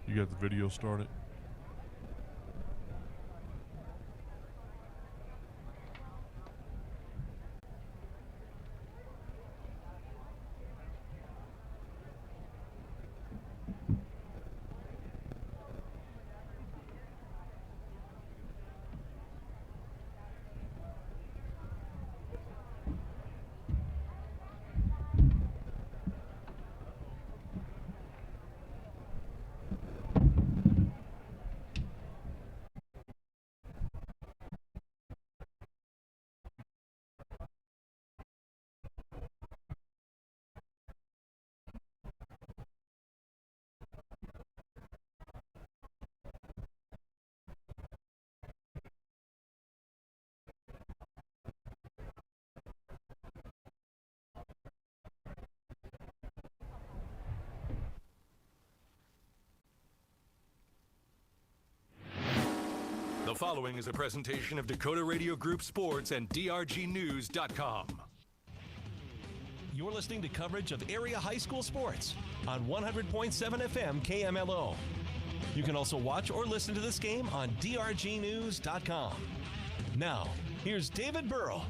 You got the video started? The following is a presentation of Dakota Radio Group Sports and DRGnews.com. You're listening to coverage of area high school sports on 100.7 FM KMLO. You can also watch or listen to this game on DRGnews.com. Now, here's David Burrow.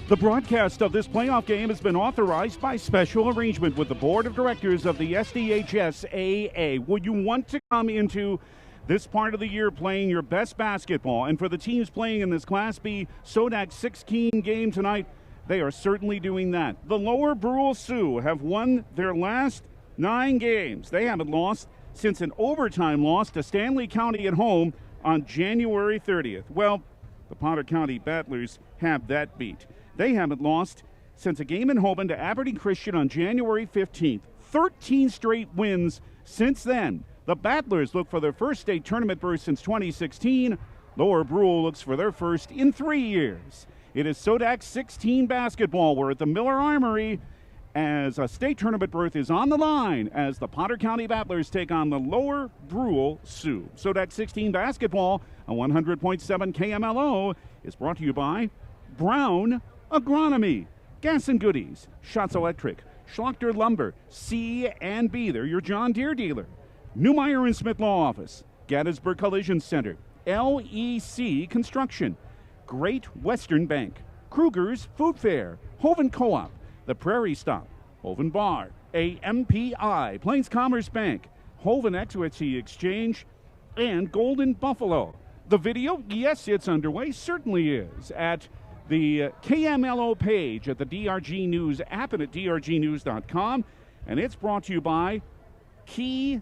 The broadcast of this playoff game has been authorized by special arrangement with the Board of Directors of the SDHSAA. Would you want to come into this part of the year playing your best basketball? And for the teams playing in this Class B SoDak 16 game tonight, they are certainly doing that. The Lower Brule Sioux have won their last 9 games. They haven't lost since an overtime loss to Stanley County at home on January 30th. Well, the Potter County Battlers have that beat. They haven't lost since a game in Hoban to Aberdeen Christian on January 15th. 13 straight wins since then. The Battlers look for their first state tournament berth since 2016. Lower Brule looks for their first in 3 years. It is SoDak 16 basketball. We're at the Miller Armory as a state tournament berth is on the line as the Potter County Battlers take on the Lower Brule Sioux. SoDak 16 basketball on 100.7 KMLO is brought to you by Brown Agronomy, Gas and Goodies, Schatz Electric, Schlochter Lumber, C&B, they're your John Deere dealer. Newmeyer and Smith Law Office, Gettysburg Collision Center, LEC Construction, Great Western Bank, Kruger's Food Fair, Hoven Co-op, The Prairie Stop, Hoven Bar, AMPI, Plains Commerce Bank, Hoven Equity Exchange, and Golden Buffalo. The video, yes, it's underway, certainly is, at the KMLO page at the DRG News app and at DRGnews.com. And it's brought to you by Key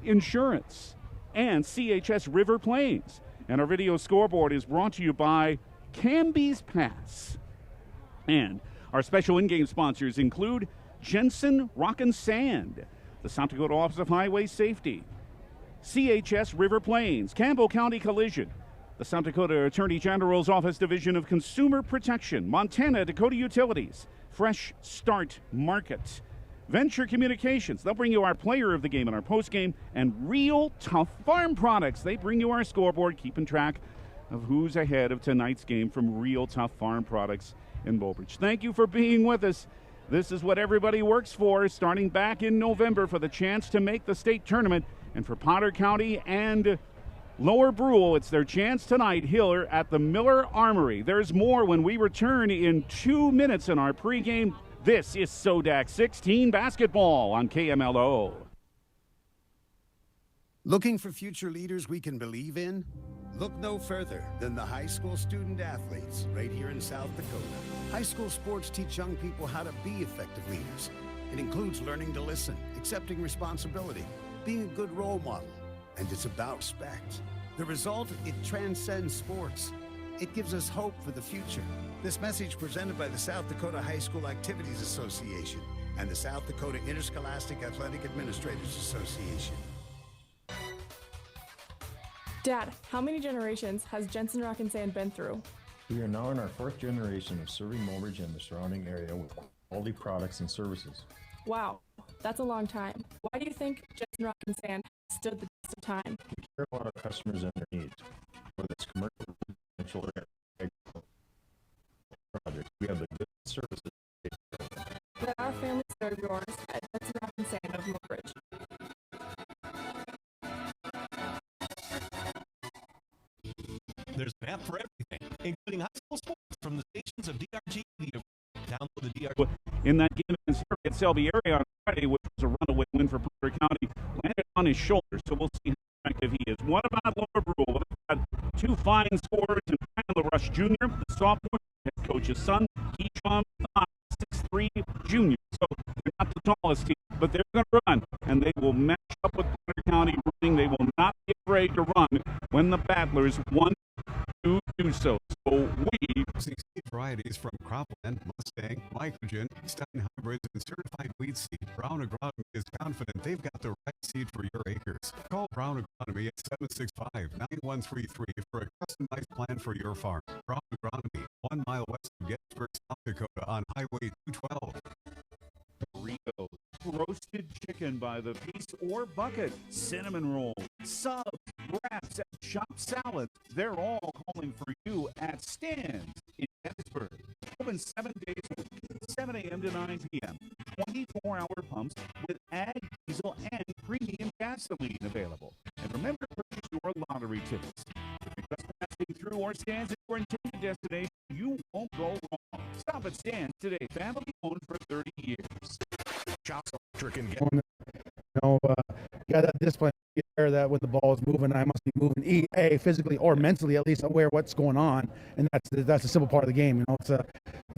Insurance and CHS River Plains. And our video scoreboard is brought to you by Camby's Pass. And our special in-game sponsors include Jensen Rock and Sand, the South Dakota Office of Highway Safety, CHS River Plains, Campbell County Collision, the South Dakota Attorney General's Office Division of Consumer Protection, Montana Dakota Utilities, Fresh Start Market, Venture Communications. They'll bring you our player of the game and our post-game, and Real Tough Farm Products. They bring you our scoreboard, keeping track of who's ahead of tonight's game from Real Tough Farm Products in Beaubridge. Thank you for being with us. This is what everybody works for, starting back in November for the chance to make the state tournament. And for Potter County and Lower Brule, it's their chance tonight here at the Miller Armory. There's more when we return in 2 minutes in our pregame. This is SoDak 16 basketball on KMLO. Looking for future leaders we can believe in? Look no further than the high school student athletes right here in South Dakota. High school sports teach young people how to be effective leaders. It includes learning to listen, accepting responsibility, being a good role model, and it's about respect. The result, it transcends sports. It gives us hope for the future. This message presented by the South Dakota High School Activities Association and the South Dakota Interscholastic Athletic Administrators Association. Dad, how many generations has Jensen Rock and Sand been through? We are now in our 4th generation of serving Mobridge and the surrounding area with quality products and services. Wow, that's a long time. Why do you think Jensen Rock and Sand has stood the test of time? We care about our customers and their needs, whether it's commercial, residential, or agricultural projects. We have the good services. Let our family serve yours at Jensen Rock Sand of Mobridge. There's an app for everything, including high school sports from the stations of DRG Media. Download the DRG. In that game against at Selby area on Friday, which was a runaway win for Potter County, landed on his shoulder, so we'll see how effective he is. What about Lower Brule? We've got two fine scorers in Brian LaRush Jr., the sophomore, head coach's son. He's on 6'3" junior, so they're not the tallest team, but they're going to run, and they will match up with Potter County running. They will not be afraid to run when the Battlers want to do so. So we seed varieties from Cropland, Mustang, Mycogen, Stein hybrids, and certified weed seed. Brown Agronomy is confident they've got the right seed for your acres. Call Brown Agronomy at 765-9133 for a customized plan for your farm. Brown Agronomy, 1 mile west of Gettysburg, South Dakota on Highway 212. burritos, roasted chicken by the piece or bucket, cinnamon rolls, subs, wraps, and chopped salads. They're all calling for you at Stan's in Gettysburg. Open 7 days a week, 7 a.m. to 9 p.m. 24-hour pumps with ag, diesel, and premium gasoline available. And remember to purchase your lottery tickets. If you're just passing through or Stan's at your intended destination, you won't go wrong. Stop at Stan's today. Family owned for 30 years. Chops Electric and Got that discipline there that when the ball is moving, I must be moving physically or mentally, at least aware of what's going on, and that's a simple part of the game. It's a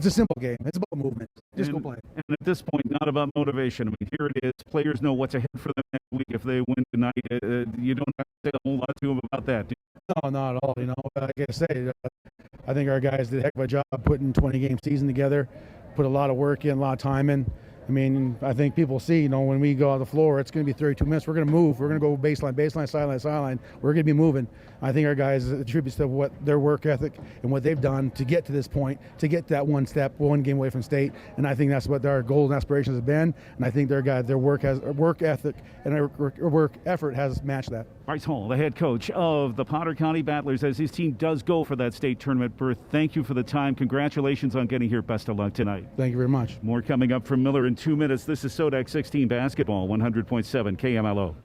simple game. It's about movement. Just go play. And at this point, not about motivation. I mean, here it is. Players know what's ahead for them next week if they win tonight. You don't have to say a whole lot to them about that, do you? No, not at all. Like I say, I think our guys did a heck of a job putting 20-game season together, put a lot of work in, a lot of time in. I mean, I think people see, when we go on the floor, it's going to be 32 minutes. We're going to move. We're going to go baseline, sideline. We're going to be moving. I think our guys attributes to what their work ethic and what they've done to get to this point, to get that one game away from state. And I think that's what our goals and aspirations have been. And I think their work ethic and their work effort has matched that. Bryce Hall, the head coach of the Potter County Battlers, as his team does go for that state tournament berth. Thank you for the time. Congratulations on getting here. Best of luck tonight. Thank you very much. More coming up from Miller in 2 minutes. This is SoDak 16 basketball, 100.7 KMLO.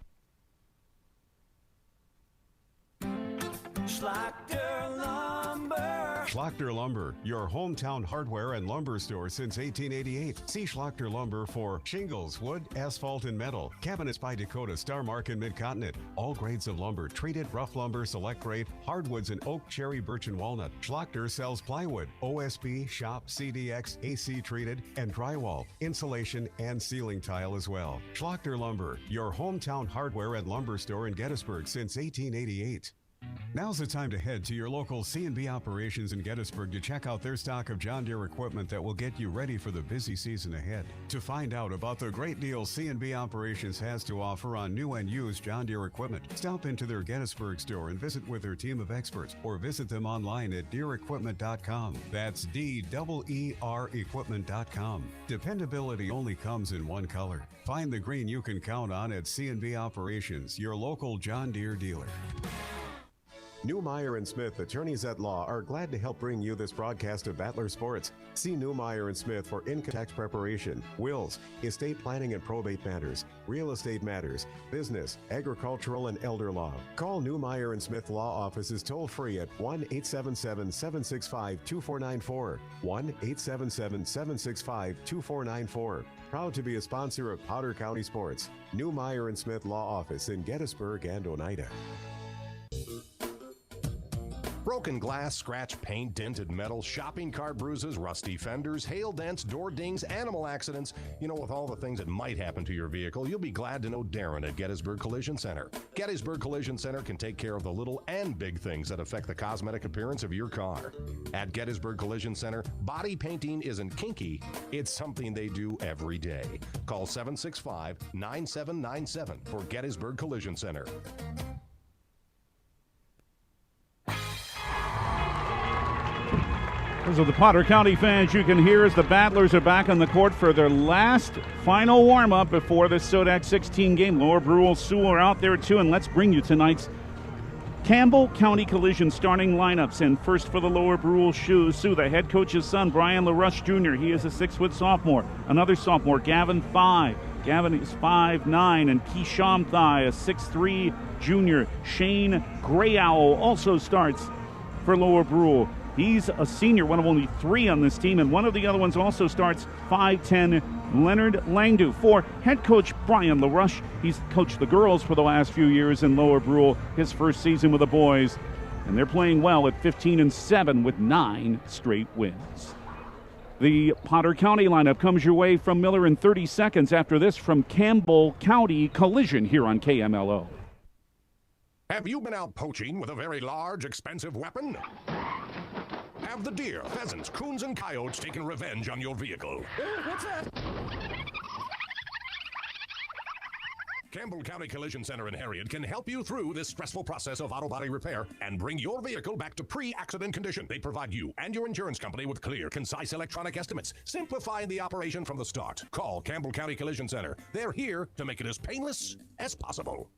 Schlachter Lumber, your hometown hardware and lumber store since 1888. See Schlachter Lumber for shingles, wood, asphalt, and metal. Cabinets by Dakota, Star Mark, and Mid-Continent. All grades of lumber, treated, rough lumber, select grade, hardwoods, and oak, cherry, birch, and walnut. Schlachter sells plywood, OSB, shop, CDX, AC treated, and drywall, insulation, and ceiling tile as well. Schlachter Lumber, your hometown hardware and lumber store in Gettysburg since 1888. Now's the time to head to your local C&B operations in Gettysburg to check out their stock of John Deere equipment that will get you ready for the busy season ahead. To find out about the great deals C&B operations has to offer on new and used John Deere equipment, stop into their Gettysburg store and visit with their team of experts, or visit them online at DeereEquipment.com. That's DEER equipment.com. Dependability only comes in one color. Find the green you can count on at C&B Operations, your local John Deere dealer. Newmeyer & Smith, attorneys at law, are glad to help bring you this broadcast of Battler Sports. See Newmeyer & Smith for income tax preparation, wills, estate planning and probate matters, real estate matters, business, agricultural, and elder law. Call Newmeyer & Smith Law Offices toll-free at 1-877-765-2494, 1-877-765-2494. Proud to be a sponsor of Potter County Sports. Newmeyer & Smith Law Office in Gettysburg and Oneida. Broken glass, scratched paint, dented metal, shopping cart bruises, rusty fenders, hail dents, door dings, animal accidents. With all the things that might happen to your vehicle, you'll be glad to know Darren at Gettysburg Collision Center. Gettysburg Collision Center can take care of the little and big things that affect the cosmetic appearance of your car. At Gettysburg Collision Center, body painting isn't kinky, it's something they do every day. Call 765-9797 for Gettysburg Collision Center. Those are the Potter County fans you can hear as the Battlers are back on the court for their last final warm-up before the SoDak 16 game. Lower Brule, Sewell are out there too, and let's bring you tonight's Campbell County Collision starting lineups. And first for the Lower Brule Sioux, the head coach's son, Brian LaRush Jr. He is a 6-foot sophomore. Another sophomore, Gavin 5. Gavin is 5'9", and Keisham Thai, a 6'3" junior. Shane Grayow also starts for Lower Brule. He's a senior, one of only 3 on this team, and one of the other ones also starts, 5'10", Leonard Langdu. For head coach Brian LaRush, he's coached the girls for the last few years in Lower Brule, his first season with the boys, and they're playing well at 15-7 with 9 straight wins. The Potter County lineup comes your way from Miller in 30 seconds after this from Campbell County Collision here on KMLO. Have you been out poaching with a very large, expensive weapon? Have the deer, pheasants, coons, and coyotes taken revenge on your vehicle? What's that? Campbell County Collision Center in Harriet can help you through this stressful process of auto body repair and bring your vehicle back to pre-accident condition. They provide you and your insurance company with clear, concise electronic estimates, simplifying the operation from the start. Call Campbell County Collision Center. They're here to make it as painless as possible.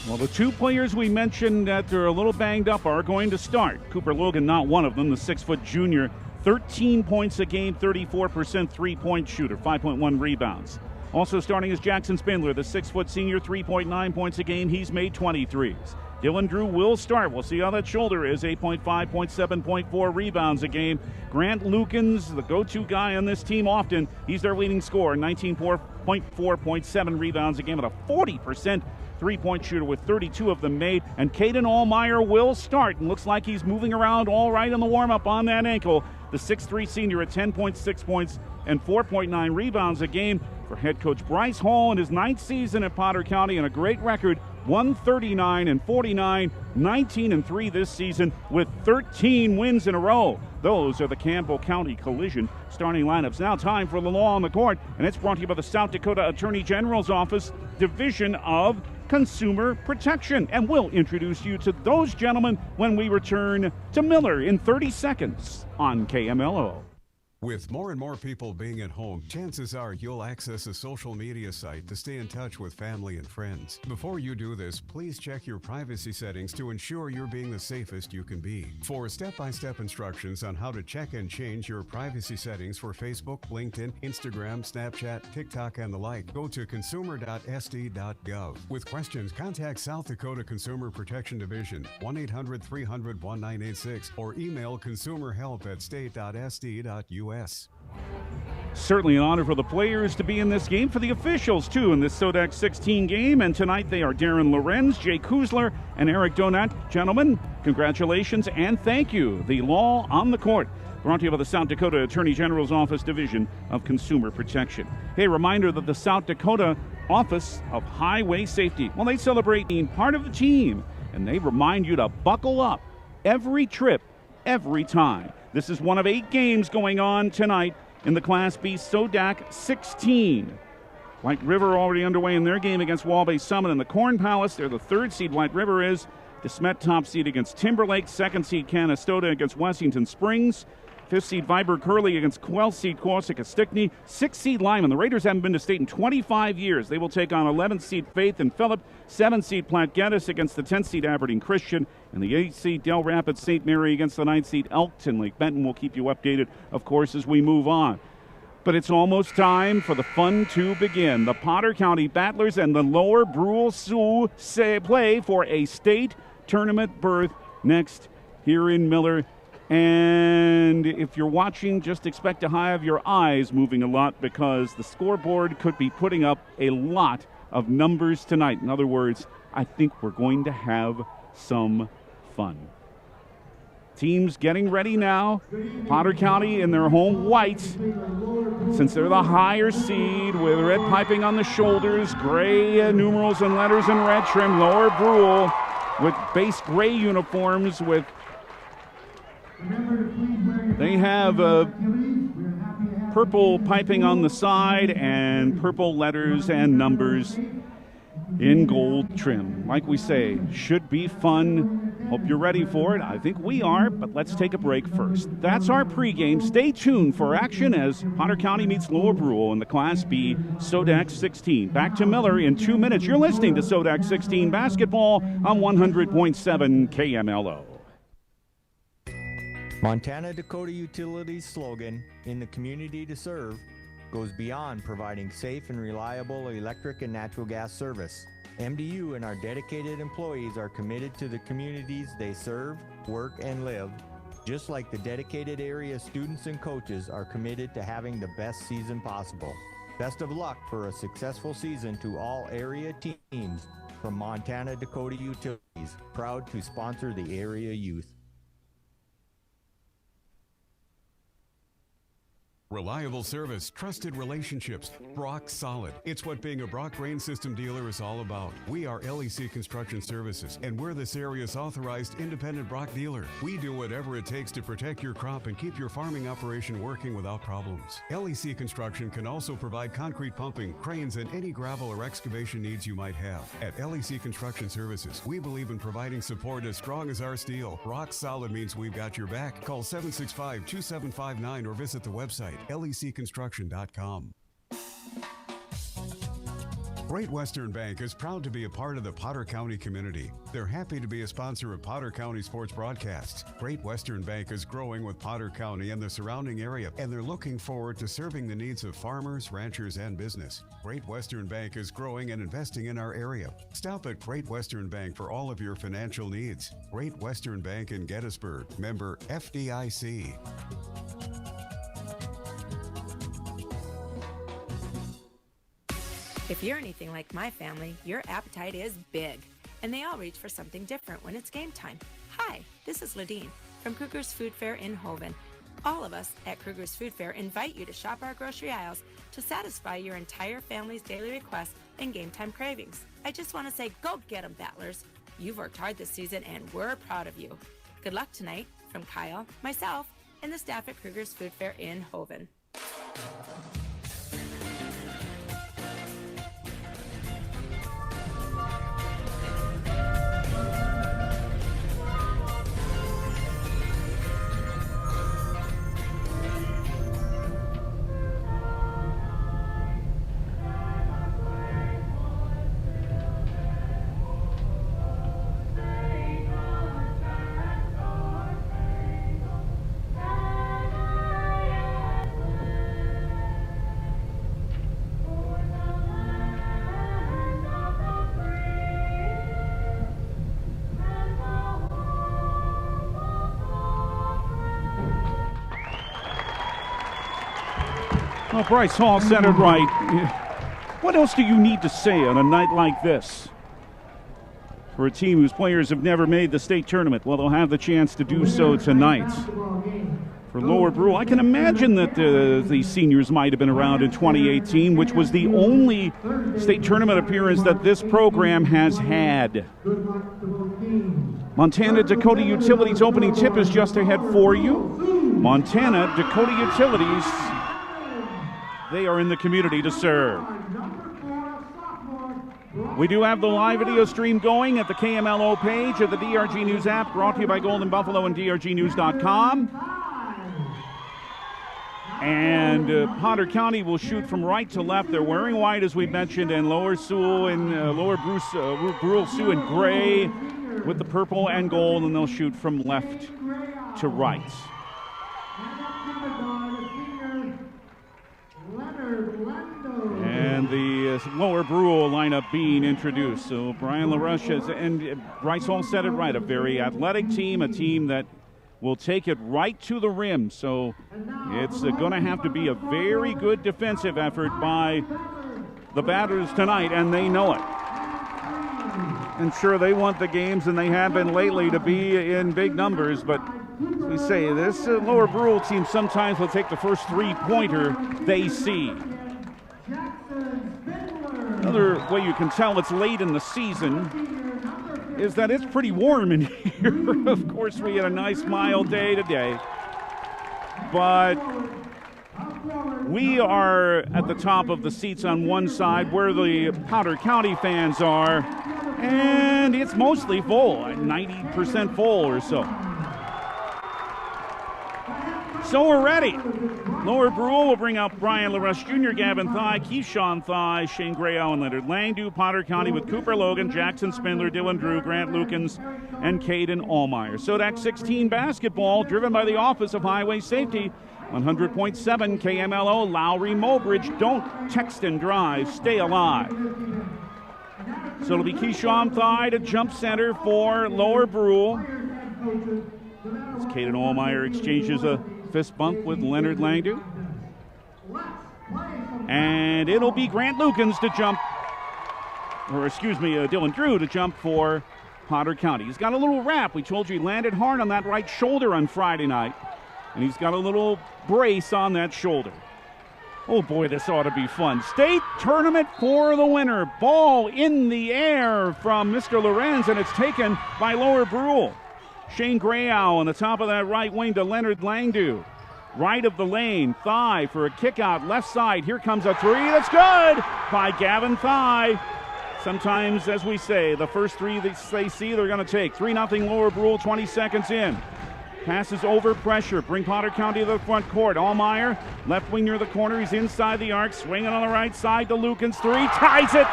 Well, the 2 players we mentioned that are a little banged up are going to start. Cooper Logan, not one of them, the 6-foot junior, 13 points a game, 34% three-point shooter, 5.1 rebounds. Also starting is Jackson Spindler, the 6-foot senior, 3.9 points a game. He's made 23s. Dylan Drew will start. We'll see how that shoulder is. 8.5, 0.7, 0.4 rebounds a game. Grant Lukens, the go-to guy on this team often. He's their leading scorer, 19.4, 0.7 rebounds a game at a 40% three-point shooter with 32 of them made. And Caden Allmeyer will start. And looks like he's moving around all right in the warm-up on that ankle. The 6'3 senior at 10.6 points and 4.9 rebounds a game. For head coach Bryce Hall in his 9th season at Potter County, and a great record, 139-49, 19-3 this season with 13 wins in a row. Those are the Campbell County Collision starting lineups. Now time for the law on the court, and it's brought to you by the South Dakota Attorney General's Office, Division of Consumer Protection. And we'll introduce you to those gentlemen when we return to Miller in 30 seconds on KMLO. With more and more people being at home, chances are you'll access a social media site to stay in touch with family and friends. Before you do this, please check your privacy settings to ensure you're being the safest you can be. For step-by-step instructions on how to check and change your privacy settings for Facebook, LinkedIn, Instagram, Snapchat, TikTok, and the like, go to consumer.sd.gov. With questions, contact South Dakota Consumer Protection Division, 1-800-300-1986, or email consumerhelp@state.sd.us. Certainly an honor for the players to be in this game, for the officials too in this SoDak 16 game, and tonight they are Darren Lorenz, Jay Kuzler, and Eric Donat. Gentlemen, congratulations and thank you. The law on the court, brought to you by the South Dakota Attorney General's Office Division of Consumer Protection. Hey, reminder that the South Dakota Office of Highway Safety, well, they celebrate being part of the team, and they remind you to buckle up every trip, every time. This is one of 8 games going on tonight in the Class B SoDak 16. White River already underway in their game against Wahlbay Summit in the Corn Palace. They're the 3rd seed. White River is. DeSmet top seed against Timberlake. 2nd seed Canastota against Wessington Springs. 5th seed Viber Curley against 12th seed Corsica Stickney. 6th seed Lyman. The Raiders haven't been to state in 25 years. They will take on 11th seed Faith and Phillip. 7th seed Platte Geddes against the 10th seed Aberdeen Christian. And the 8th seed Del Rapids St. Mary against the 9th seed Elkton. Lake Benton will keep you updated, of course, as we move on. But it's almost time for the fun to begin. The Potter County Battlers and the Lower Brule Sioux play for a state tournament berth next here in Miller. And if you're watching, just expect to have your eyes moving a lot, because the scoreboard could be putting up a lot of numbers tonight. In other words, I think we're going to have some fun. Teams getting ready now. Potter County in their home whites, since they're the higher seed, with red piping on the shoulders, gray numerals and letters in red trim. Lower Brule with base gray uniforms with they have purple piping on the side and purple letters and numbers in gold trim. Like we say, should be fun. Hope you're ready for it. I think we are, but let's take a break first. That's our pregame. Stay tuned for action as Potter County meets Lower Brule in the Class B SoDak 16. Back to Miller in 2 minutes. You're listening to SoDak 16 basketball on 100.7 KMLO. Montana Dakota Utilities slogan, in the community to serve, goes beyond providing safe and reliable electric and natural gas service. MDU and our dedicated employees are committed to the communities they serve, work, and live, just like the dedicated area students and coaches are committed to having the best season possible. Best of luck for a successful season to all area teams from Montana Dakota Utilities, proud to sponsor the area youth. Reliable service, trusted relationships, Brock Solid. It's what being a Brock Grain System dealer is all about. We are LEC Construction Services, and we're this area's authorized independent Brock dealer. We do whatever it takes to protect your crop and keep your farming operation working without problems. LEC Construction can also provide concrete pumping, cranes, and any gravel or excavation needs you might have. At LEC Construction Services, we believe in providing support as strong as our steel. Brock Solid means we've got your back. Call 765-2759 or visit the website lecconstruction.com. Great Western Bank is proud to be a part of the Potter County community. They're happy to be a sponsor of Potter County sports broadcasts. Great Western Bank is growing with Potter County and the surrounding area, and they're looking forward to serving the needs of farmers, ranchers, and business. Great Western Bank is growing and investing in our area. Stop at Great Western Bank for all of your financial needs. Great Western Bank in Gettysburg, member FDIC. If you're anything like my family, your appetite is big, and they all reach for something different when it's game time. Hi, this is Ladine from Kruger's Food Fair in Hoven. All of us at Kruger's Food Fair invite you to shop our grocery aisles to satisfy your entire family's daily requests and game time cravings. I just want to say, go get them, Battlers. You've worked hard this season, and we're proud of you. Good luck tonight from Kyle, myself, and the staff at Kruger's Food Fair in Hoven. Well, Bryce Hall said it right. What else do you need to say on a night like this? For a team whose players have never made the state tournament, well, they'll have the chance to do so tonight. For Lower Brule, I can imagine that the seniors might have been around in 2018, which was the only state tournament appearance that this program has had. Montana Dakota Utilities opening tip is just ahead for you. Montana Dakota Utilities, they are in the community to serve. We do have the live video stream going at the KMLO page of the DRG News app, brought to you by Golden Buffalo and DRGnews.com. And Potter County will shoot from right to left. They're wearing white, as we mentioned, and Lower Sewell and Lower Brule Sioux in gray with the purple and gold, and they'll shoot from left to right. And the Lower Brule lineup being introduced. So Brian LaRush and Bryce Hall said it right, a very athletic team, a team that will take it right to the rim. So it's going to have to be a very good defensive effort by the Batters tonight, and they know it. And sure, they want the games, and they have been lately, to be in big numbers, but as we say, this Lower Brule team sometimes will take the first three-pointer they see. Another way you can tell it's late in the season is that it's pretty warm in here. Of course, we had a nice mild day today, but we are at the top of the seats on one side where the Potter County fans are, and it's mostly full, 90% full or so. So we're ready. Lower Brule will bring out Brian LaRush Jr., Gavin Thigh, Keyshawn Thigh, Shane Grayow, and Leonard Langdu. Potter County with Cooper Logan, Jackson Spindler, Dylan Drew, Grant Lukens, and Caden Allmeyer. SoDak 16 basketball, driven by the Office of Highway Safety. 100.7 KMLO, Lowry, Mobridge. Don't text and drive. Stay alive. So it'll be Keyshawn Thigh to jump center for Lower Brule. As Caden Allmeyer exchanges a fist bump with Leonard Langdu. And it'll be Grant Lukens to jump, Dylan Drew to jump for Potter County. He's got a little wrap. We told you he landed hard on that right shoulder on Friday night. And he's got a little brace on that shoulder. Oh boy, this ought to be fun. State tournament for the winner. Ball in the air from Mr. Lorenz, and it's taken by Lower Brule. Shane Grayow on the top of that right wing to Leonard Langdu. Right of the lane, Thigh for a kick out, left side. Here comes a three, that's good by Gavin Thigh. Sometimes, as we say, the first three they see they're going to take. 3-0 Lower Brule, 20 seconds in. Passes over pressure, bring Potter County to the front court. Allmeyer, left wing near the corner, he's inside the arc, swinging on the right side to Lukens, three, ties it!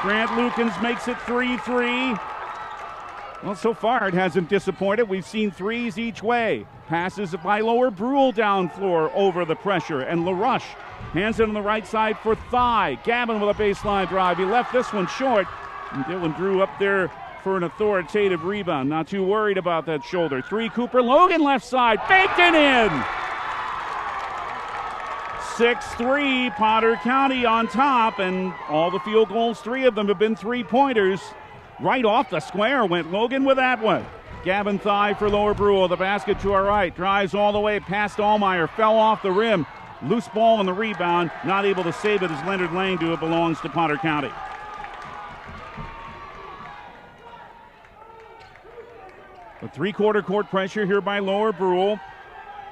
Grant Lukens makes it 3-3. Well, so far it hasn't disappointed. We've seen threes each way. Passes by Lower Brule down floor over the pressure, and LaRush hands it on the right side for Thigh. Gavin with a baseline drive. He left this one short, and Dylan Drew up there for an authoritative rebound. Not too worried about that shoulder. Three, Cooper Logan left side, baked it in! 6-3, Potter County on top, and all the field goals, three of them have been three-pointers. Right off the square went Logan with that one. Gavin Thigh for Lower Brule, the basket to our right, drives all the way past Allmeyer, fell off the rim. Loose ball on the rebound, not able to save it as Leonard Langdu. It belongs to Potter County. The three-quarter court pressure here by Lower Brule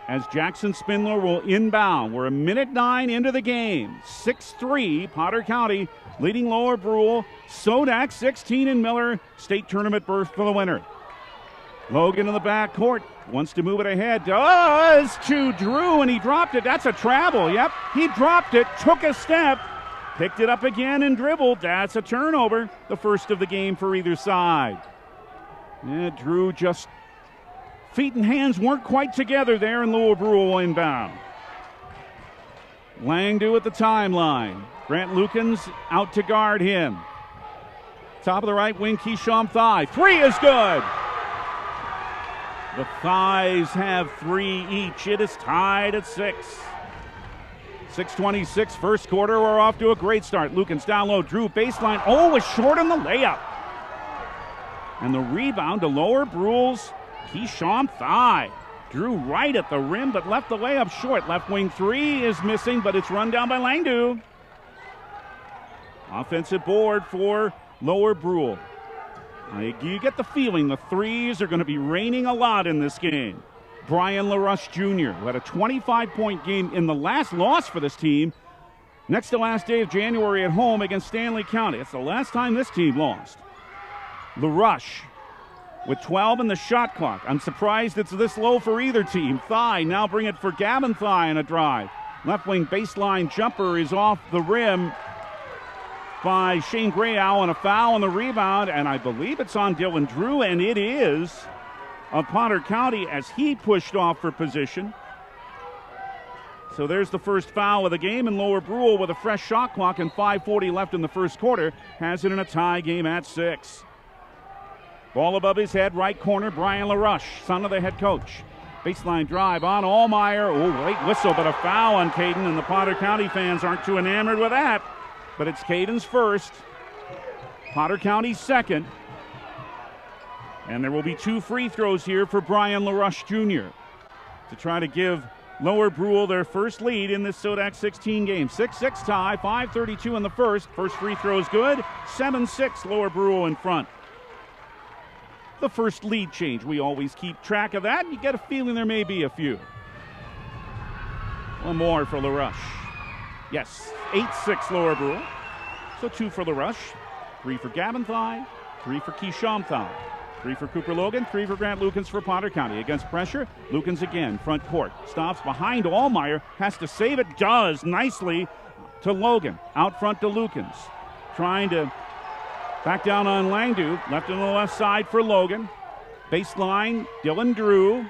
as Jackson Spindler will inbound. We're 1:09 into the game. 6-3, Potter County leading Lower Brule. SoDak 16 and Miller, state tournament berth for the winner. Logan in the back court, wants to move it ahead. Does to Drew, and he dropped it. That's a travel. Yep, he dropped it, took a step, picked it up again and dribbled. That's a turnover, the first of the game for either side. Yeah, Drew just, feet and hands weren't quite together there, and Lower Brule inbound. Langdu at the timeline. Grant Lukens out to guard him. Top of the right wing, Keyshawn Thigh. Three is good. The Thighs have three each. It is tied at 6. 6:26 first quarter. We're off to a great start. Lukens down low. Drew baseline. Oh, was short on the layup. And the rebound to Lower Brule's Keyshawn Thigh. Drew right at the rim, but left the layup short. Left wing three is missing, but it's run down by Langdu. Offensive board for Lower Brule. You get the feeling the threes are going to be raining a lot in this game. Brian LaRush Jr., who had a 25-point game in the last loss for this team, next to last day of January at home against Stanley County. It's the last time this team lost. LaRush with 12 in the shot clock. I'm surprised it's this low for either team. Thigh now bring it for Gavin Thigh on a drive. Left wing baseline jumper is off the rim by Shane Grayow, and a foul on the rebound, and I believe it's on Dylan Drew, and it is of Potter County as he pushed off for position. So there's the first foul of the game, and Lower Brule with a fresh shot clock and 5:40 left in the first quarter has it in a tie game at 6. Ball above his head, right corner, Brian LaRush, son of the head coach. Baseline drive on Allmeyer. Oh, late whistle, but a foul on Caden, and the Potter County fans aren't too enamored with that. But it's Caden's first, Potter County's second. And there will be 2 free throws here for Brian LaRush Jr. to try to give Lower Brule their first lead in this SoDak 16 game. 6-6 tie, 5:32 in the first. First free throw is good. 7-6 Lower Brule in front. The first lead change. We always keep track of that. You get a feeling there may be a few. One more for LaRush. Yes, 8-6 Lower Brule. So 2 for LaRush, 3 for Gavin Thigh, 3 for Keyshawn Thigh. 3 for Cooper Logan, 3 for Grant Lukens for Potter County. Against pressure, Lukens again, front court. Stops behind Allmeyer, has to save it, does nicely to Logan. Out front to Lukens. Trying to back down on Langdu. Left on the left side for Logan. Baseline, Dylan Drew.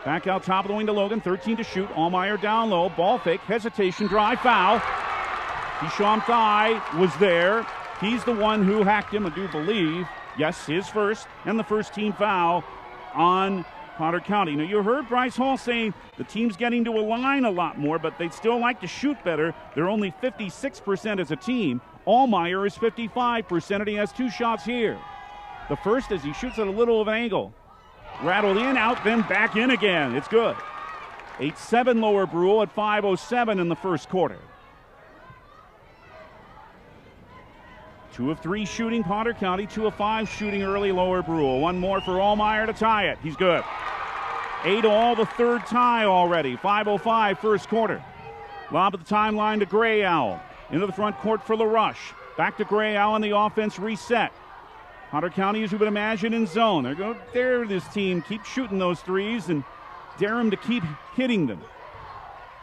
Back out top of the wing to Logan, 13 to shoot. Allmeyer down low, ball fake, hesitation, drive, foul. Keyshawn Thigh was there. He's the one who hacked him, I do believe. Yes, his first, and the first team foul on Potter County. Now, you heard Bryce Hall saying the team's getting to a line a lot more, but they'd still like to shoot better. They're only 56% as a team. Allmeyer is 55%, and he has 2 shots here. The first as he shoots at a little of an angle. Rattled in, out, then back in again. It's good. 8-7 Lower Brule at 5:07 in the first quarter. 2 of 3 shooting Potter County, 2 of 5 shooting early Lower Brule. One more for Allmeyer to tie it. He's good. 8 all, the third tie already. 5:05 first quarter. Lob at the timeline to Gray Owl. Into the front court for LaRush. Back to Gray Owl, and the offense reset. Potter County, as you would imagine, in zone. They're going to dare this team keep shooting those threes and dare them to keep hitting them.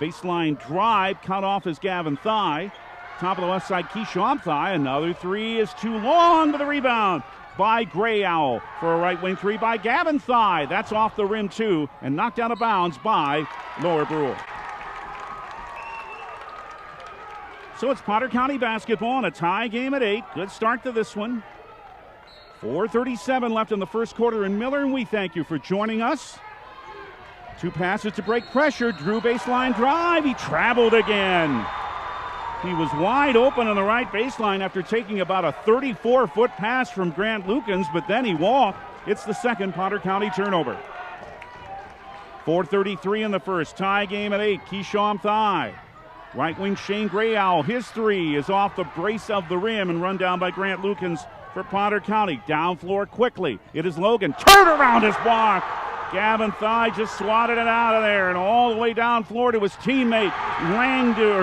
Baseline drive, cut off as Gavin Thigh. Top of the left side, Keyshawn Thigh. Another 3 is too long, but the rebound by Gray Owl for a right wing 3 by Gavin Thigh. That's off the rim too, and knocked out of bounds by Lower Brule. So it's Potter County basketball and a tie game at 8. Good start to this one. 4:37 left in the first quarter in Miller, and we thank you for joining us. 2 passes to break pressure. Drew baseline drive. He traveled again. He was wide open on the right baseline after taking about a 34-foot pass from Grant Lukens, but then he walked. It's the second Potter County turnover. 4:33 in the first. Tie game at 8. Keyshawn Thigh. Right wing Shane Gray Owl. His 3 is off the brace of the rim and run down by Grant Lukens for Potter County. Down floor quickly. It is Logan. Turn around his block. Gavin Thigh just swatted it out of there and all the way down floor to his teammate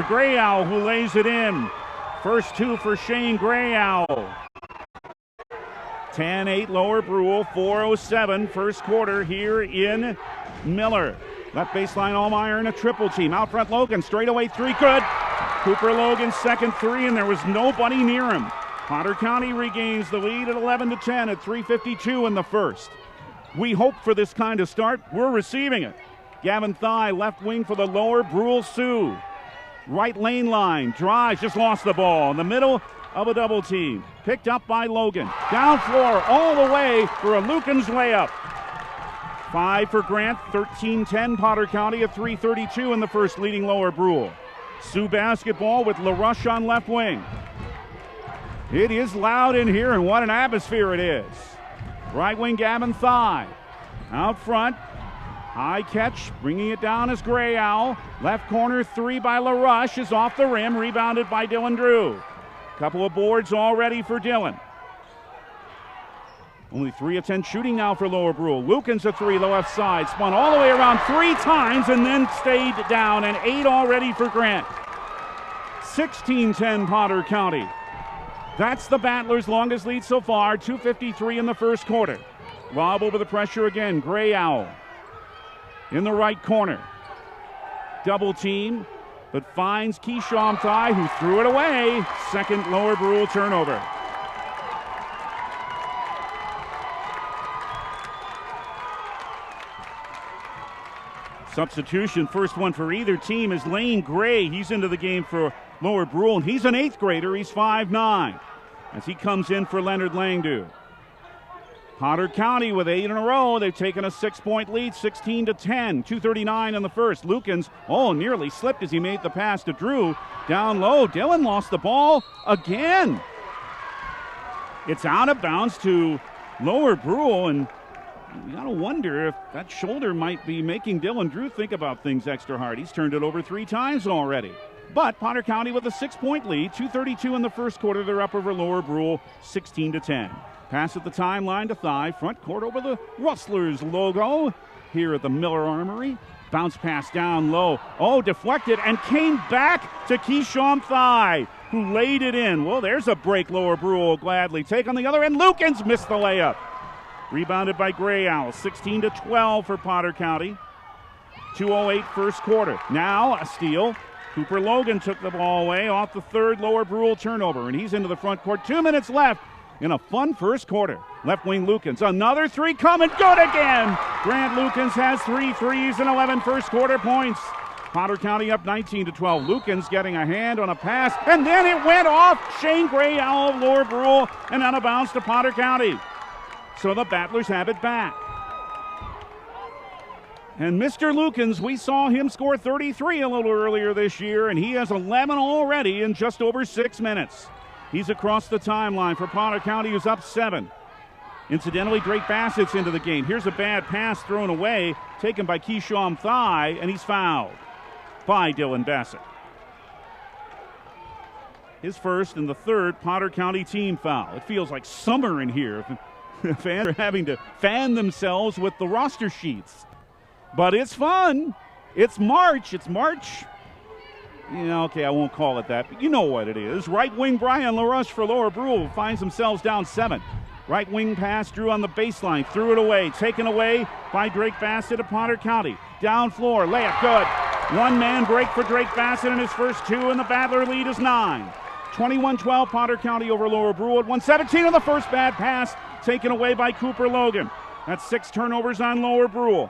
Gray Owl, who lays it in. First 2 for Shane Gray Owl. 10-8 Lower Brule, 4:07 first quarter here in Miller. Left baseline Allmeyer in a triple team. Out front Logan, straightaway 3, good. Cooper Logan's second 3, and there was nobody near him. Potter County regains the lead at 11-10 at 3:52 in the first. We hope for this kind of start. We're receiving it. Gavin Thigh, left wing for the Lower Brule Sioux. Right lane line, drives, just lost the ball in the middle of a double team. Picked up by Logan. Down floor all the way for a Lukens layup. 5 for Grant, 13-10 Potter County at 3:32 in the first, leading Lower Brule. Sioux basketball with LaRush on left wing. It is loud in here, and what an atmosphere it is. Right wing Gavin Thigh. Out front, high catch, bringing it down is Gray Owl. Left corner 3 by LaRush is off the rim, rebounded by Dylan Drew. Couple of boards already for Dylan. Only 3 of 10 shooting now for Lower Brule. Lukens a 3, the left side, spun all the way around 3 times and then stayed down, and 8 already for Grant. 16-10 Potter County. That's the Battlers' longest lead so far, 2:53 in the first quarter. Lob over the pressure again, Gray Owl in the right corner. Double team, but finds Keyshawn Thigh, who threw it away. Second Lower Brule turnover. Substitution, first one for either team, is Lane Gray. He's into the game for Lower Brule, and he's an 8th grader. He's 5'9", as he comes in for Leonard Langdu. Potter County with 8 in a row. They've taken a 6-point lead, 16-10, 2:39 in the first. Lukens, nearly slipped as he made the pass to Drew. Down low, Dylan lost the ball again. It's out of bounds to Lower Brule, and you gotta wonder if that shoulder might be making Dylan Drew think about things extra hard. He's turned it over 3 times already. But Potter County with a 6-point lead, 2:32 in the first quarter. They're up over Lower Brule, 16-10. Pass at the timeline to Thigh, front court over the Rustlers logo here at the Miller Armory. Bounce pass down low. Deflected and came back to Keyshawn Thigh, who laid it in. Well, there's a break Lower Brule will gladly take. On the other end, Lukens missed the layup. Rebounded by Gray Owls. 16-12 for Potter County. 2:08 first quarter. Now a steal. Cooper Logan took the ball away off the third Lower Brule turnover, and he's into the front court. 2 minutes left in a fun first quarter. Left wing Lukens. Another three coming. Good again. Grant Lukens has 3 threes and 11 first quarter points. Potter County up 19-12. Lukens getting a hand on a pass, and then it went off Shane Gray Owl of Lower Brule and out of bounds to Potter County. So the Battlers have it back. And Mr. Lukens, we saw him score 33 a little earlier this year, and he has 11 already in just over 6 minutes. He's across the timeline for Potter County, who's up 7. Incidentally, Drake Bassett's into the game. Here's a bad pass thrown away, taken by Keyshawn Thigh, and he's fouled by Dylan Bassett. His first and the third Potter County team foul. It feels like summer in here. Fans are having to fan themselves with the roster sheets. But it's fun. It's March. Yeah, okay, I won't call it that, but you know what it is. Right wing Brian LaRush for Lower Brule finds themselves down 7. Right wing pass, Drew on the baseline, threw it away, taken away by Drake Bassett of Potter County. Down floor, layup good. One-man break for Drake Bassett in his first 2, and the Battler lead is 9. 21-12 Potter County over Lower Brule at 1:17 on the first bad pass, taken away by Cooper Logan. That's 6 turnovers on Lower Brule.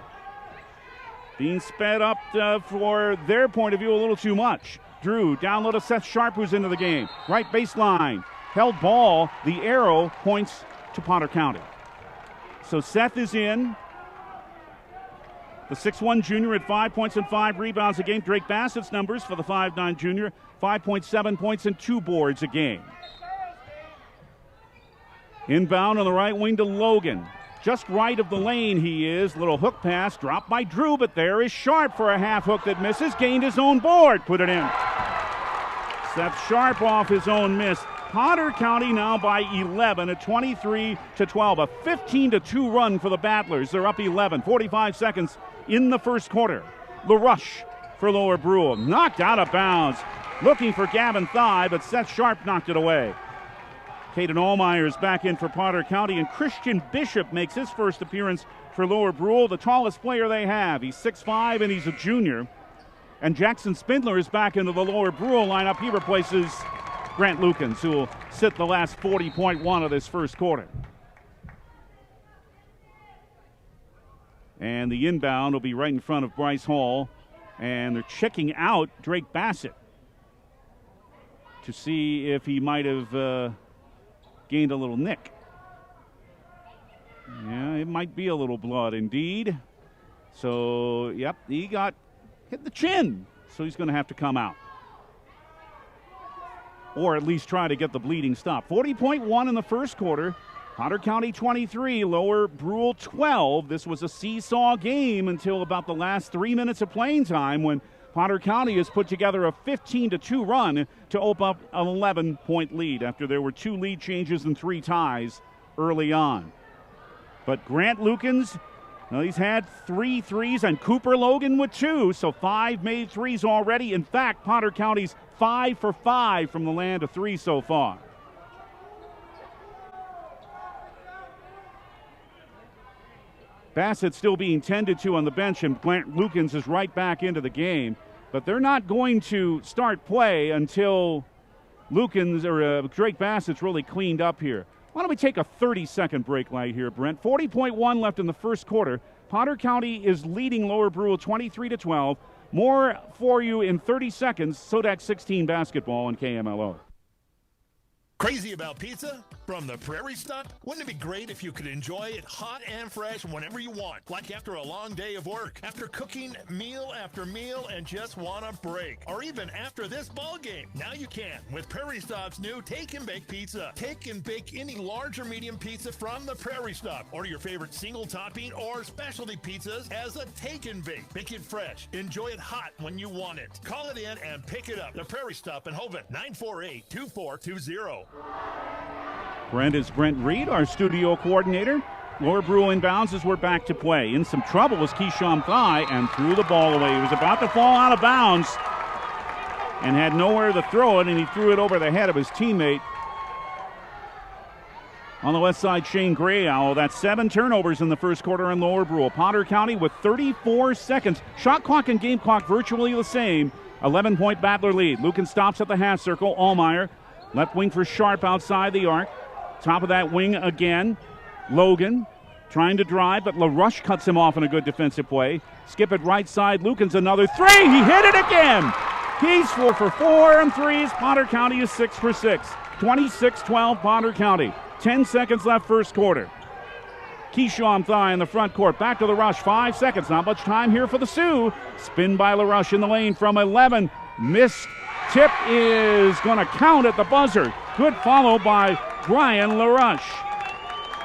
Being sped up for their point of view a little too much. Drew down low to Seth Sharp, who's into the game. Right baseline. Held ball. The arrow points to Potter County. So Seth is in. The 6'1 junior at 5 points and 5 rebounds a game. Drake Bassett's numbers for the 5'9 junior, 5.7 points and 2 boards a game. Inbound on the right wing to Logan. Just right of the lane he is. Little hook pass dropped by Drew, but there is Sharp for a half hook that misses. Gained his own board. Put it in. Seth Sharp off his own miss. Potter County now by 11 at 23-12. A 15-2 run for the Battlers. They're up 11. 45 seconds in the first quarter. LaRush for Lower Brule. Knocked out of bounds. Looking for Gavin Thigh, but Seth Sharp knocked it away. Caden Allmeyer is back in for Potter County, and Christian Bishop makes his first appearance for Lower Brule, the tallest player they have. He's 6'5", and he's a junior. And Jackson Spindler is back into the Lower Brule lineup. He replaces Grant Lukens, who will sit the last 40.1 of this first quarter. And the inbound will be right in front of Bryce Hall, and they're checking out Drake Bassett to see if he might have gained a little nick. Yeah, it might be a little blood indeed. So, yep, he got hit the chin. So he's going to have to come out. Or at least try to get the bleeding stopped. 40.1 in the first quarter. Potter County 23, Lower Brule 12. This was a seesaw game until about the last 3 minutes of playing time when Potter County has put together a 15-2 run to open up an 11-point lead after there were 2 lead changes and 3 ties early on. But Grant Lukens, well, he's had 3 threes, and Cooper Logan with 2, so 5 made threes already. In fact, Potter County's 5 for 5 from the land of 3 so far. Bassett still being tended to on the bench, and Grant Lukens is right back into the game. But they're not going to start play until Lukens or Drake Bassett's really cleaned up here. Why don't we take a 30-second break right here, Brent? 40.1 left in the first quarter. Potter County is leading Lower Brule 23-12. More for you in 30 seconds. SoDak 16 basketball on KMLO. Crazy about pizza? From the Prairie Stop? Wouldn't it be great if you could enjoy it hot and fresh whenever you want? Like after a long day of work, after cooking meal after meal and just want a break. Or even after this ball game. Now you can with Prairie Stop's new Take and Bake Pizza. Take and bake any large or medium pizza from the Prairie Stop. Order your favorite single topping or specialty pizzas as a Take and Bake. Make it fresh. Enjoy it hot when you want it. Call it in and pick it up. The Prairie Stop in Hovind, 948-2420. Brent Reed, our studio coordinator. Lower Brule inbounds as we're back to play. In some trouble was Keyshawn Thigh and threw the ball away. He was about to fall out of bounds and had nowhere to throw it, and he threw it over the head of his teammate. On the west side, Shane Grayow. That's 7 turnovers in the first quarter in Lower Brule. Potter County with 34 seconds. Shot clock and game clock virtually the same. 11-point Battler lead. Lucan stops at the half circle. Allmeyer, left wing for Sharp outside the arc. Top of that wing again. Logan trying to drive, but LaRush cuts him off in a good defensive play. Skip it right side. Lucan's another three. He hit it again. He's 4 for 4 on threes. Potter County is 6 for 6. 26-12 Potter County. 10 seconds left first quarter. Keyshawn Thigh in the front court. Back to LaRush. 5 seconds. Not much time here for the Sioux. Spin by LaRush in the lane from 11. Missed. Tip is going to count at the buzzer. Good follow by Brian LaRush.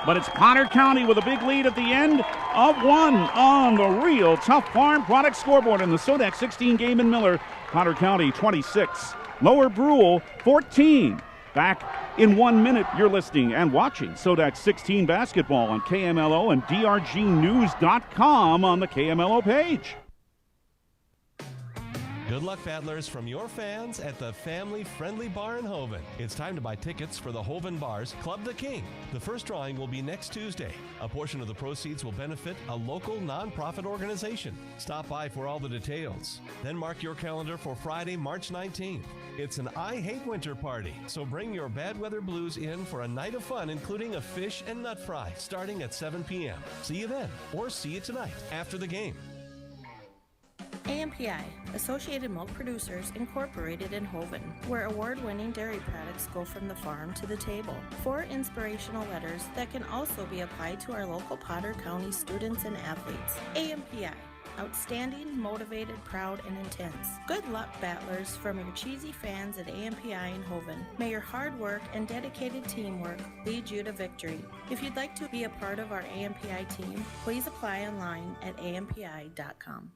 But it's Potter County with a big lead at the end of 1 on the Real Tough Farm Product scoreboard in the SoDak 16 game in Miller. Potter County 26. Lower Brule 14. Back in 1 minute, you're listening and watching SoDak 16 basketball on KMLO and drgnews.com on the KMLO page. Good luck, Battlers, from your fans at the family-friendly bar in Hoven. It's time to buy tickets for the Hoven Bar's Club the King. The first drawing will be next Tuesday. A portion of the proceeds will benefit a local nonprofit organization. Stop by for all the details. Then mark your calendar for Friday, March 19th. It's an I Hate Winter party, so bring your bad weather blues in for a night of fun, including a fish and nut fry starting at 7 p.m. See you then, or see you tonight after the game. AMPI, Associated Milk Producers Incorporated in Hoven, where award-winning dairy products go from the farm to the table. 4 inspirational letters that can also be applied to our local Potter County students and athletes. AMPI, outstanding, motivated, proud, and intense. Good luck, Battlers, from your cheesy fans at AMPI in Hoven. May your hard work and dedicated teamwork lead you to victory. If you'd like to be a part of our AMPI team, please apply online at ampi.com.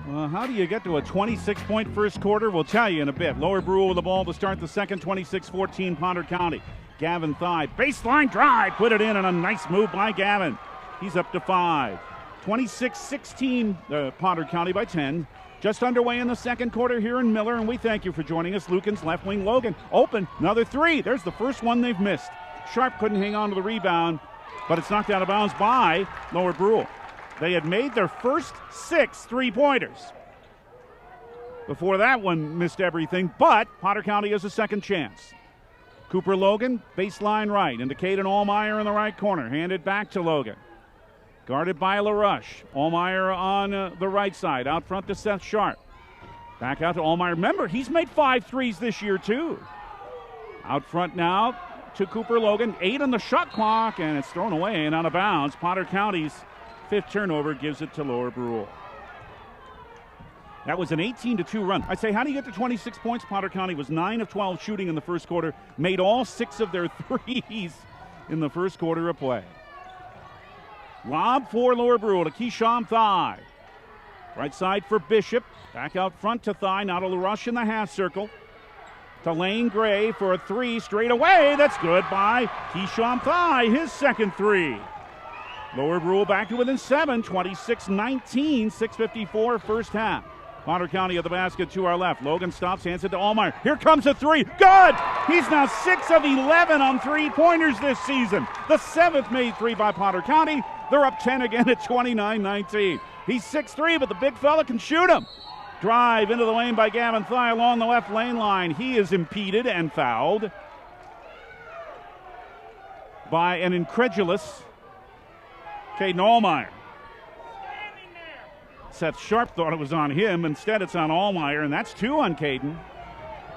How do you get to a 26-point first quarter? We'll tell you in a bit. Lower Brule with the ball to start the second, 26-14 Potter County. Gavin Thigh, baseline drive, put it in, and a nice move by Gavin. He's up to 5. 26-16 Potter County by 10. Just underway in the second quarter here in Miller, and we thank you for joining us. Lucan's left wing Logan, open, another 3. There's the first one they've missed. Sharp couldn't hang on to the rebound, but it's knocked out of bounds by Lower Brule. They had made their first 6 3-pointers. Before that one missed everything, but Potter County has a second chance. Cooper Logan, baseline right, into Caden Allmeyer in the right corner. Handed back to Logan. Guarded by LaRush. Allmeyer on the right side, out front to Seth Sharp. Back out to Allmeyer. Remember, he's made 5 threes this year, too. Out front now to Cooper Logan. 8 on the shot clock, and it's thrown away and out of bounds. Potter County's 5th turnover gives it to Lower Brule. That was an 18-2 run. I'd say, how do you get to 26 points? Potter County was 9 of 12 shooting in the first quarter, made all 6 of their threes in the first quarter of play. Lob for Lower Brule to Keyshawn Thigh. Right side for Bishop. Back out front to Thigh. Now to LaRush in the half circle. To Lane Gray for a 3 straight away. That's good by Keyshawn Thigh, his second 3. Lower Brule back to within 7, 26-19, 6:54 first half. Potter County at the basket to our left. Logan stops, hands it to Allmeyer. Here comes a 3. Good! He's now 6 of 11 on 3-pointers this season. The 7th made 3 by Potter County. They're up 10 again at 29-19. He's 6'3", but the big fella can shoot him. Drive into the lane by Gavin Thigh along the left lane line. He is impeded and fouled by an incredulous Caden Allmeyer. Seth Sharp thought it was on him. Instead, it's on Allmeyer, and that's 2 on Caden.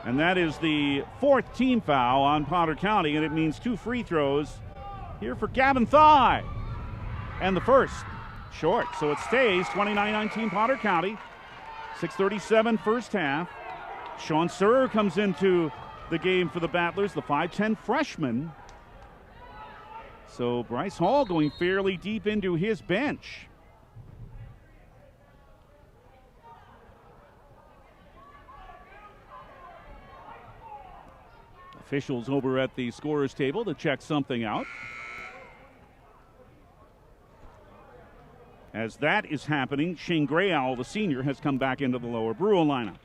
And that is the 4th team foul on Potter County, and it means 2 free throws here for Gavin Thigh. And the first, short. So it stays 29-19 Potter County. 6:37 first half. Sean Surer comes into the game for the Battlers, the 5'10 freshman. So Bryce Hall going fairly deep into his bench. Officials over at the scorer's table to check something out. As that is happening, Shane Grayow, the senior, has come back into the Lower Brule lineup.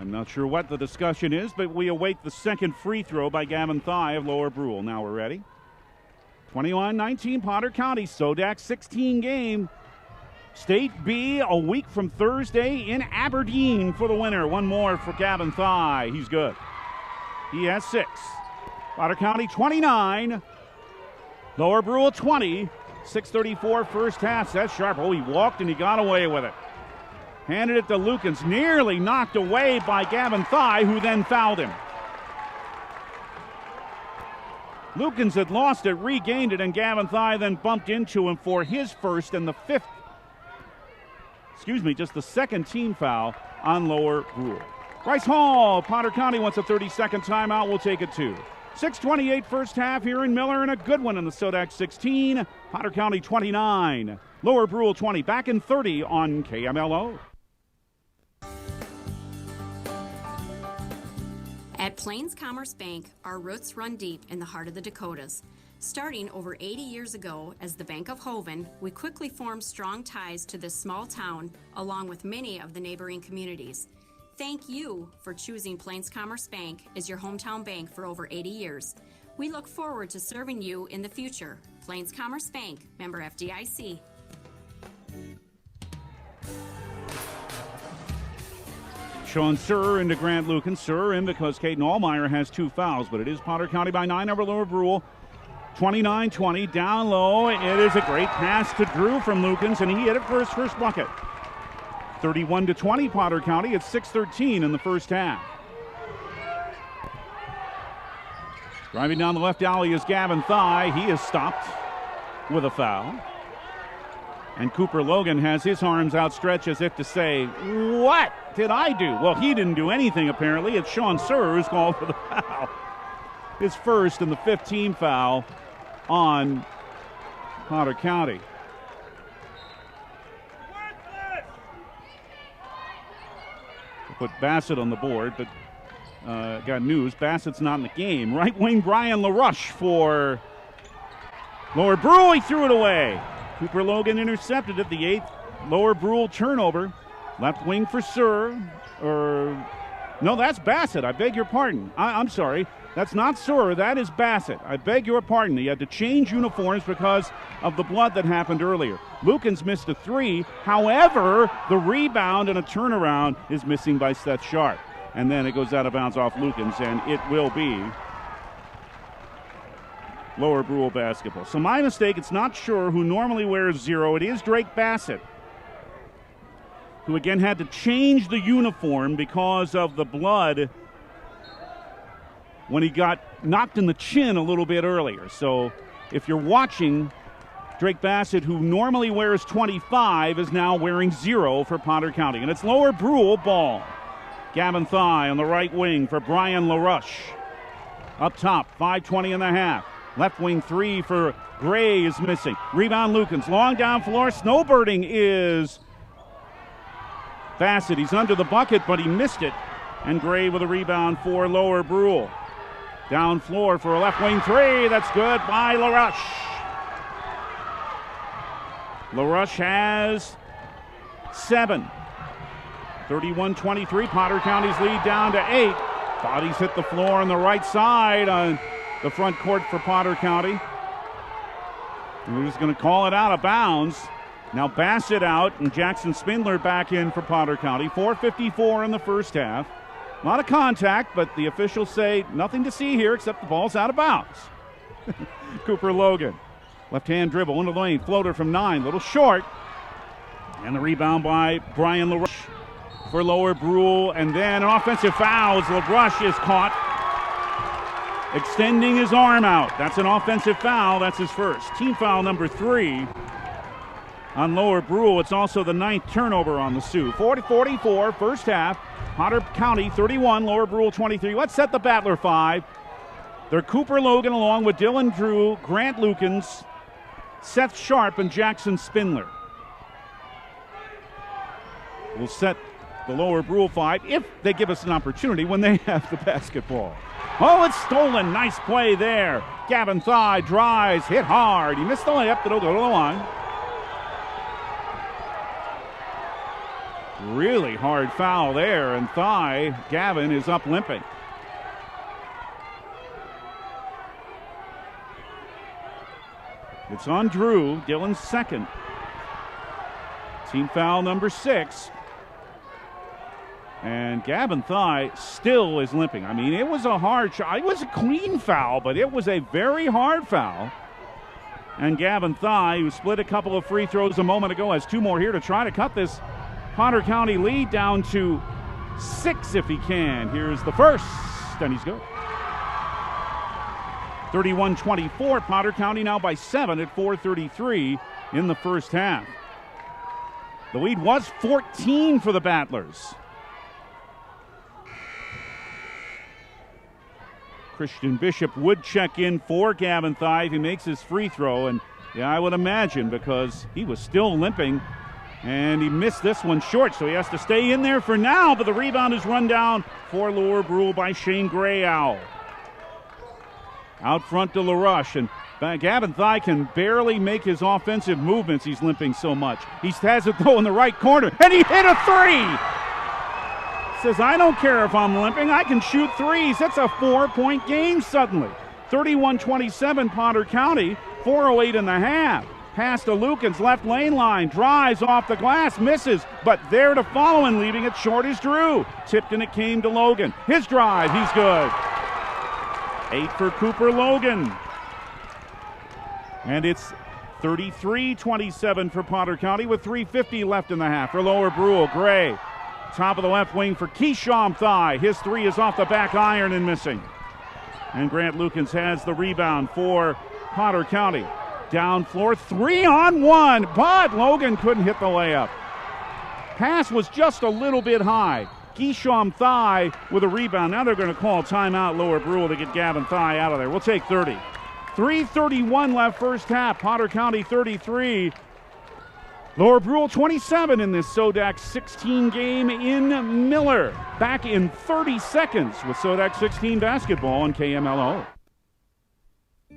I'm not sure what the discussion is, but we await the second free throw by Gavin Thigh of Lower Brule. Now we're ready. 21-19 Potter County, SoDak 16 game. State B a week from Thursday in Aberdeen for the winner. One more for Gavin Thigh. He's good. He has 6. Potter County 29, Lower Brule 20. 6:34 first half. That's sharp. Oh, he walked and he got away with it. Handed it to Lukens. Nearly knocked away by Gavin Thigh, who then fouled him. Lukens had lost it, regained it, and Gavin Thigh then bumped into him for his first and just the second team foul on Lower Brule. Bryce Hall, Potter County wants a 30-second timeout. We'll take it too. 6:28 first half here in Miller, and a good one in the SoDak 16. Potter County 29, Lower Brule 20. Back in 30 on KMLO. At Plains Commerce Bank, our roots run deep in the heart of the Dakotas. Starting over 80 years ago as the Bank of Hoven, we quickly formed strong ties to this small town, along with many of the neighboring communities. Thank you for choosing Plains Commerce Bank as your hometown bank for over 80 years. We look forward to serving you in the future. Plains Commerce Bank, member FDIC. Sean Surr into Grant Lucan. Surr in because Caden Allmeyer has 2 fouls, but it is Potter County by 9 over Lower Brule. 29-20, down low. It is a great pass to Drew from Lukens, and he hit it for his first bucket. 31-20 Potter County. It's 6:13 in the first half. Driving down the left alley is Gavin Thigh. He is stopped with a foul. And Cooper Logan has his arms outstretched as if to say, what did I do? Well, he didn't do anything apparently. It's Sean Surr who's called for the foul. His first and the 15th foul on Potter County. Put Bassett on the board, but got news. Bassett's not in the game. Right wing Brian LaRush for Lower Brule. He threw it away. Cooper Logan intercepted it. The 8th Lower Brule turnover. Left wing for Surr. No, that's Bassett. I beg your pardon. I'm sorry. That's not Surr. That is Bassett. I beg your pardon. He had to change uniforms because of the blood that happened earlier. Lukens missed a 3. However, the rebound and a turnaround is missing by Seth Sharp. And then it goes out of bounds off Lukens, and it will be Lower Brule basketball. So my mistake, it's not Surr, who normally wears 0. It is Drake Bassett, who again had to change the uniform because of the blood when he got knocked in the chin a little bit earlier. So if you're watching, Drake Bassett, who normally wears 25, is now wearing 0 for Potter County. And it's Lower Brule ball. Gavin Thigh on the right wing for Brian LaRush. Up top, 5:20 and a half. Left wing 3 for Gray is missing. Rebound Lukens. Long down floor. Snowbirding is Bassett. He's under the bucket, but he missed it. And Gray with a rebound for Lower Brule. Down floor for a left wing 3. That's good by LaRush. LaRush has 7. 31-23. Potter County's lead down to 8. Bodies hit the floor on the right side on the front court for Potter County. And we're just going to call it out of bounds. Now Bassett out and Jackson Spindler back in for Potter County. 4:54 in the first half. A lot of contact, but the officials say nothing to see here except the ball's out of bounds. Cooper Logan. Left-hand dribble into the lane. Floater from 9. Little short. And the rebound by Brian LaRush for Lower Brule. And then an offensive foul as LaRush is caught extending his arm out. That's an offensive foul. That's his first. Team foul number 3 on Lower Brule. It's also the 9th turnover on the Sioux. 40-44 first half. Potter County 31, Lower Brule 23. Let's set the Battler 5. They're Cooper Logan along with Dylan Drew, Grant Lukens, Seth Sharp, and Jackson Spindler. We'll set the Lower Brule 5 if they give us an opportunity when they have the basketball. Oh, it's stolen. Nice play there. Gavin Thigh drives, hit hard. He missed the layup, but it'll go to the line. Really hard foul there, and Gavin is up limping. It's on Drew, Dylan's second. Team foul number 6. And Gavin Thigh still is limping. I mean, it was a hard shot. It was a clean foul, but it was a very hard foul. And Gavin Thigh, who split a couple of free throws a moment ago, has 2 more here to try to cut this Potter County lead down to 6 if he can. Here's the first, and he's good. 31-24, Potter County now by 7 at 4:33 in the first half. The lead was 14 for the Battlers. Christian Bishop would check in for Gavin Thigh if he makes his free throw, and yeah, I would imagine, because he was still limping, and he missed this one short, so he has to stay in there for now, but the rebound is run down for Lower Brule by Shane Grayow. Out front to LaRush, and Gavin Thigh can barely make his offensive movements. He's limping so much. He has it though in the right corner, and he hit a 3! Says, I don't care if I'm limping, I can shoot threes. That's a 4-point game suddenly. 31-27 Potter County, 4:08 in the half. Pass to Lukens, left lane line, drives off the glass, misses, but there to follow and leaving it short is Drew. Tipped and it came to Logan. His drive, he's good. 8 for Cooper Logan. And it's 33-27 for Potter County with 3:50 left in the half. For Lower Brule, Gray. Top of the left wing for Keesham Thigh. His 3 is off the back iron and missing. And Grant Lukens has the rebound for Potter County. Down floor, 3-on-1, but Logan couldn't hit the layup. Pass was just a little bit high. Keesham Thigh with a rebound. Now they're going to call timeout Lower Brule to get Gavin Thigh out of there. We'll take 30. 3:31 left first half. Potter County 33. Lower Brule 27 in this SoDak 16 game in Miller. Back in 30 seconds with SoDak 16 basketball on KMLO.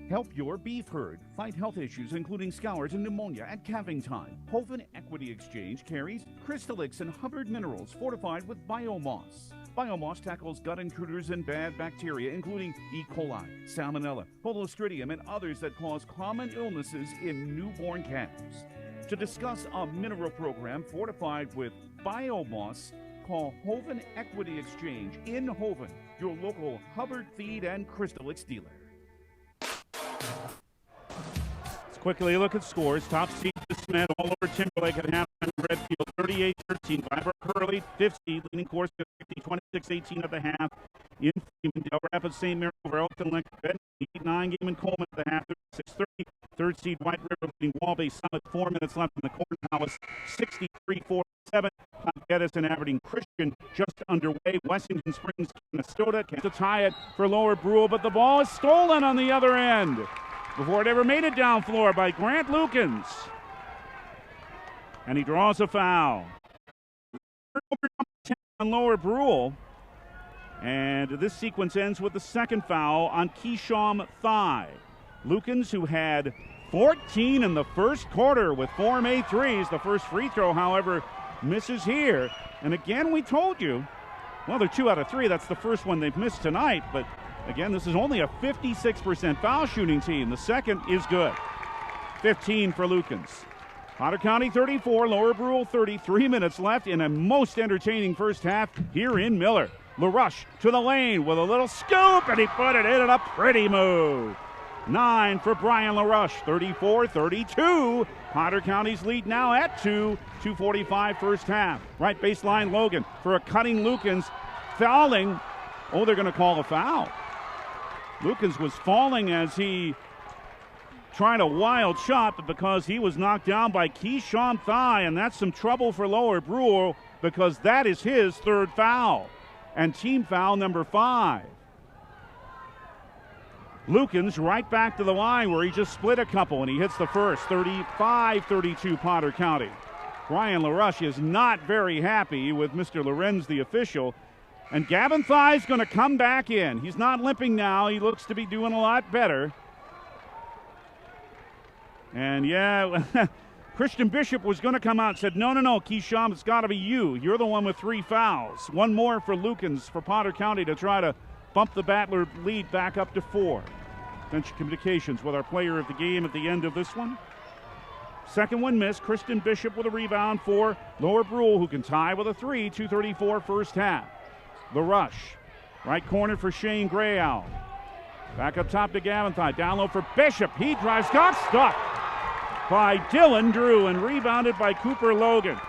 Help your beef herd fight health issues including scours and pneumonia at calving time. Hoven Equity Exchange carries Crystallix and Hubbard minerals fortified with biomoss. Biomoss tackles gut intruders and bad bacteria including E. coli, Salmonella, Clostridium, and others that cause common illnesses in newborn calves. To discuss a mineral program fortified with biomoss, call Hoven Equity Exchange in Hoven, your local Hubbard Feed and Crystallix dealer. Let's quickly look at scores. Top seed is Smith all over Timberlake at halftime. Redfield 38-13. Viber Hurley 5th seed, leading course to 26-18 at the half. In Freeman, Del Rapids, St. Mary over Elkton, Lake, 9 game in Coleman at the half. 36-30. Third seed White River leading Waubay Summit. 4 minutes left in the Cornhouse. 63-47. Geddes and Aberdeen Christian just underway. Wessington Springs, Minnesota can to tie it for Lower Brule, but the ball is stolen on the other end before it ever made it down floor by Grant Lukens. And he draws a foul. On Lower Brule. And this sequence ends with the second foul on Keesham Thigh. Lukens, who had 14 in the first quarter with 4 made threes. The first free throw, however, misses here. And again, we told you, well, they're 2 out of 3. That's the first one they've missed tonight. But again, this is only a 56% foul shooting team. The second is good. 15 for Lukens. Potter County 34, Lower Brule 30. 3 minutes left in a most entertaining first half here in Miller. LaRush to the lane with a little scoop, and he put it in a pretty move. 9 for Brian LaRush, 34-32. Potter County's lead now at 2. 2:45 first half. Right baseline Logan for a cutting Lukens. Fouling. Oh, they're going to call a foul. Lukens was falling as he tried a wild shot, but because he was knocked down by Keesham Thigh, and that's some trouble for Lower Brule because that is his 3rd foul. And team foul number 5. Lukens right back to the line where he just split a couple, and he hits the first. 35-32 Potter County. Brian LaRush is not very happy with Mr. Lorenz, the official. And Gavin Thigh's going to come back in. He's not limping now. He looks to be doing a lot better. And yeah, Christian Bishop was going to come out and said, no, Keyshawn, it's got to be you. You're the one with 3 fouls. One more for Lukens for Potter County to try to bump the Battler lead back up to 4. Bench communications with our player of the game at the end of this one. Second one missed. Christian Bishop with a rebound for Lower Brule, who can tie with a 3. 2:34 first half. The rush. Right corner for Shane Grayow. Back up top to Gaventhai. Down low for Bishop. He drives. Got stuck by Dylan Drew and rebounded by Cooper Logan.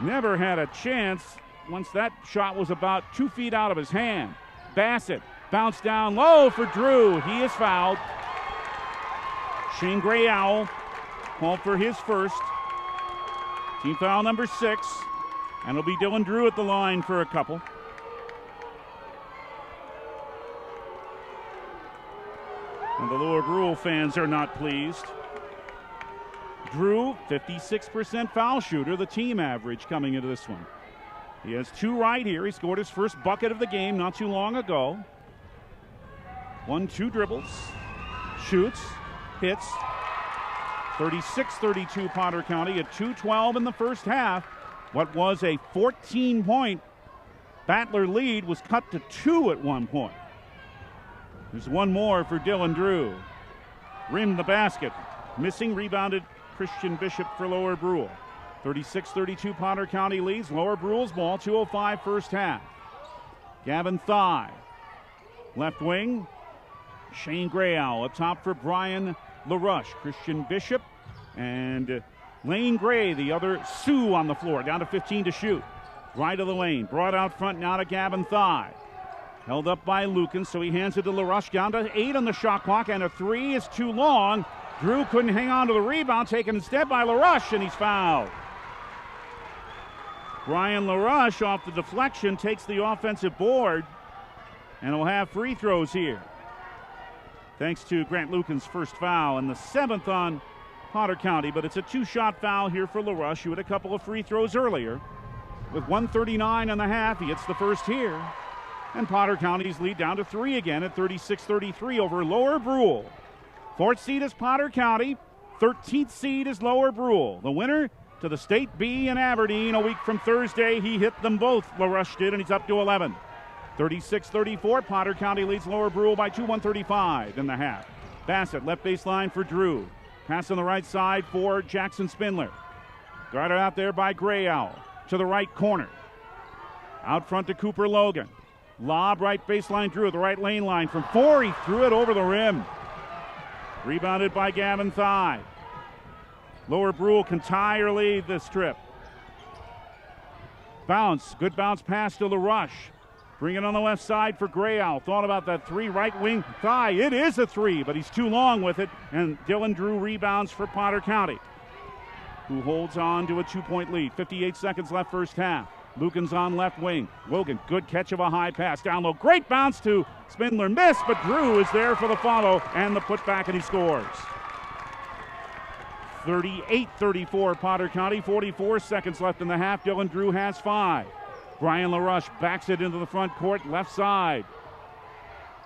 Never had a chance once that shot was about 2 feet out of his hand. Bassett bounced down low for Drew. He is fouled. Shane Grayow called for his first. Team foul number 6. And it'll be Dylan Drew at the line for a couple. And the Lower Brule fans are not pleased. Drew, 56% foul shooter, the team average coming into this one. He has 2 right here. He scored his first bucket of the game not too long ago. 1-2 dribbles, shoots, hits. 36-32 Potter County at 2:12 in the first half. What was a 14-point Battler lead was cut to 2 at one point. There's one more for Dylan Drew. Rimmed the basket. Missing, rebounded Christian Bishop for Lower Brule. 36-32 Potter County leads. Lower Brule's ball, 2:05 first half. Gavin Thigh. Left wing, Shane Grayow. Up top for Brian LaRush. Christian Bishop and Lane Gray, the other Sioux on the floor. Down to 15 to shoot. Right of the lane. Brought out front now to Gavin Thigh. Held up by Lukens, so he hands it to LaRush. Down to 8 on the shot clock, and a 3 is too long. Drew couldn't hang on to the rebound, taken instead by LaRush, and he's fouled. Brian LaRush off the deflection takes the offensive board, and will have free throws here. Thanks to Grant Lukens' first foul, and the 7th on Potter County, but it's a 2-shot foul here for LaRush, who had a couple of free throws earlier. With 1:39 in the half, he gets the first here. And Potter County's lead down to 3 again at 36-33 over Lower Brule. 4th seed is Potter County. 13th seed is Lower Brule. The winner to the State B in Aberdeen a week from Thursday. He hit them both, LaRush did, and he's up to 11. 36-34, Potter County leads Lower Brule by 2, 1:35 in the half. Bassett, left baseline for Drew. Pass on the right side for Jackson Spindler. Guarded out there by Grayow to the right corner. Out front to Cooper Logan. Lob right baseline Drew at the right lane line from 4. He threw it over the rim. Rebounded by Gavin Thigh. Lower Brule can tie or lead this trip. Bounce. Good bounce pass to LaRush. Bring it on the left side for Grayow. Thought about that 3 right wing. Thigh. It is a 3, but he's too long with it. And Dylan Drew rebounds for Potter County, who holds on to a 2-point lead. 58 seconds left first half. Lukens on left wing. Logan, good catch of a high pass. Down low. Great bounce to Spindler. Missed, but Drew is there for the follow and the putback, and he scores. 38-34 Potter County. 44 seconds left in the half. Dylan Drew has 5. Brian LaRush backs it into the front court, left side.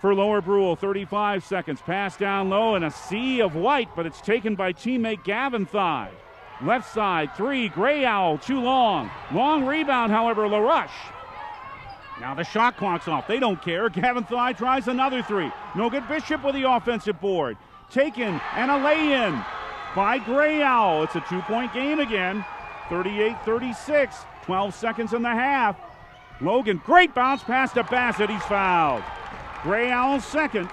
For Lower Brule, 35 seconds. Pass down low in a sea of white, but it's taken by teammate Gavin Thigh. Left side, 3, Grayow, too long. Long rebound, however, LaRush. Now the shot clock's off. They don't care. Gavin Thigh tries another 3. No good. Bishop with the offensive board. Taken and a lay-in by Grayow. It's a 2-point game again. 38-36. 12 seconds in the half. Logan, great bounce pass to Bassett. He's fouled. Grayow second.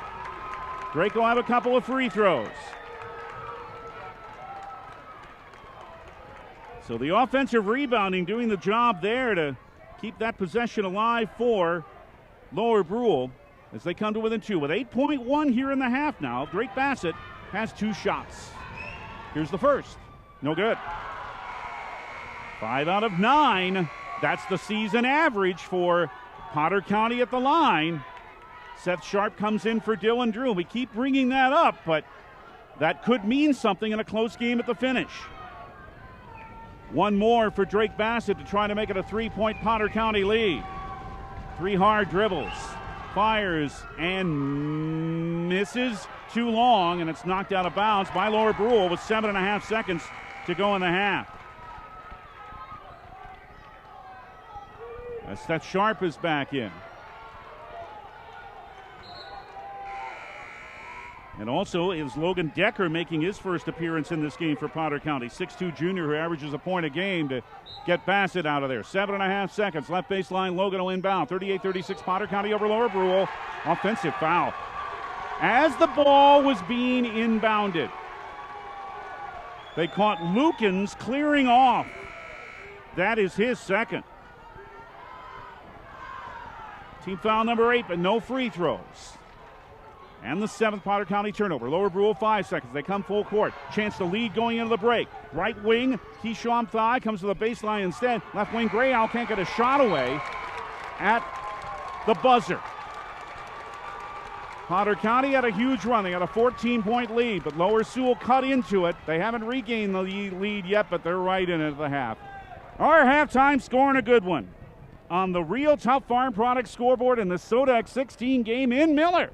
Drake will have a couple of free throws. So the offensive rebounding doing the job there to keep that possession alive for Lower Brule as they come to within 2 with 8.1 here in the half now. Drake Bassett has 2 shots. Here's the first. No good. 5 out of 9. That's the season average for Potter County at the line. Seth Sharp comes in for Dylan Drew. We keep bringing that up, but that could mean something in a close game at the finish. One more for Drake Bassett to try to make it a 3-point Potter County lead. 3 hard dribbles. Fires and misses. Too long, and it's knocked out of bounds by Lower Brule with 7.5 seconds to go in the half. As that Sharp is back in. And also is Logan Decker making his first appearance in this game for Potter County. 6'2 junior who averages a point a game to get Bassett out of there. 7.5 seconds. Left baseline, Logan will inbound. 38-36 Potter County over Lower Brule. Offensive foul. As the ball was being inbounded, they caught Lukens clearing off. That is his second. Team foul number 8, but no free throws. And the 7th Potter County turnover. Lower Brule, 5 seconds. They come full court. Chance to lead going into the break. Right wing, Keyshawn Thigh comes to the baseline instead. Left wing, Grayow can't get a shot away at the buzzer. Potter County had a huge run. They got a 14-point lead, but Lower Sewell cut into it. They haven't regained the lead yet, but they're right in it at the half. Our halftime scoring a good one on the Real Tough Farm Products scoreboard in the SoDak 16 game in Miller.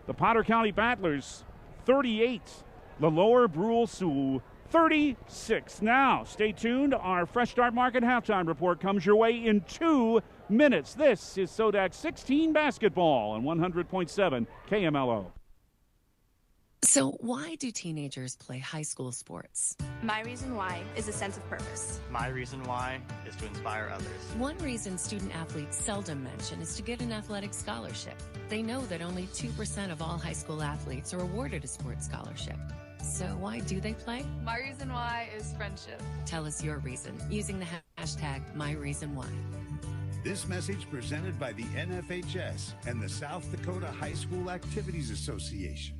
The Potter County Battlers 38, the Lower Brule Sioux 36. Now, stay tuned. Our Fresh Start Market halftime report comes your way in 2 minutes. This is SoDak 16 basketball on 100.7 KMLO. So why do teenagers play high school sports? My reason why is a sense of purpose. My reason why is to inspire others. One reason student athletes seldom mention is to get an athletic scholarship. They know that only 2% of all high school athletes are awarded a sports scholarship. So why do they play? My reason why is friendship. Tell us your reason using the hashtag #MyReasonWhy. This message presented by the NFHS and the South Dakota High School Activities Association.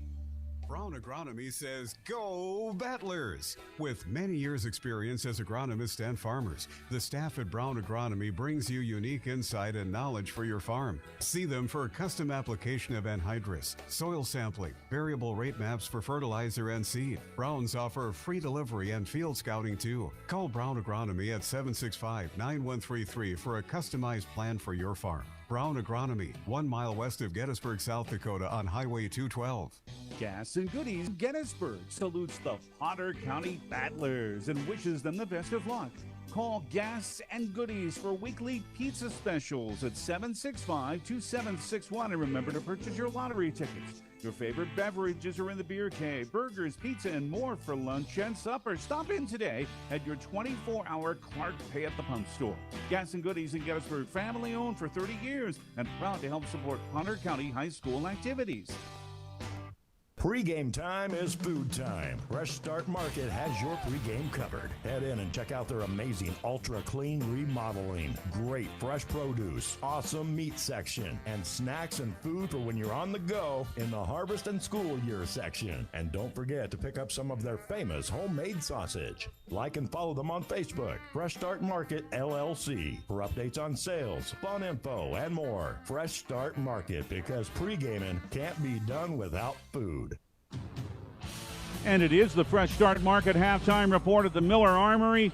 Brown Agronomy says, go Battlers! With many years' experience as agronomists and farmers, the staff at Brown Agronomy brings you unique insight and knowledge for your farm. See them for custom application of anhydrous, soil sampling, variable rate maps for fertilizer and seed. Browns offer free delivery and field scouting too. Call Brown Agronomy at 765-9133 for a customized plan for your farm. Brown Agronomy, 1 mile west of Gettysburg, South Dakota on Highway 212. Gas and Goodies Gettysburg salutes the Potter County Battlers and wishes them the best of luck. Call Gas and Goodies for weekly pizza specials at 765-2761 and remember to purchase your lottery tickets. Your favorite beverages are in the beer cave, burgers, pizza, and more for lunch and supper. Stop in today at your 24-hour Clark Pay at the Pump store. Gas and Goodies in Gettysburg, family-owned for 30 years and proud to help support Potter County High School activities. Pre-game time is food time. Fresh Start Market has your pre-game covered. Head in and check out their amazing ultra clean remodeling. Great fresh produce, awesome meat section, and snacks and food for when you're on the go in the harvest and school year section. And don't forget to pick up some of their famous homemade sausage. Like and follow them on Facebook, Fresh Start Market LLC, for updates on sales, fun info, and more. Fresh Start Market, because pre-gaming can't be done without food. And it is the Fresh Start Market halftime report at the Miller Armory.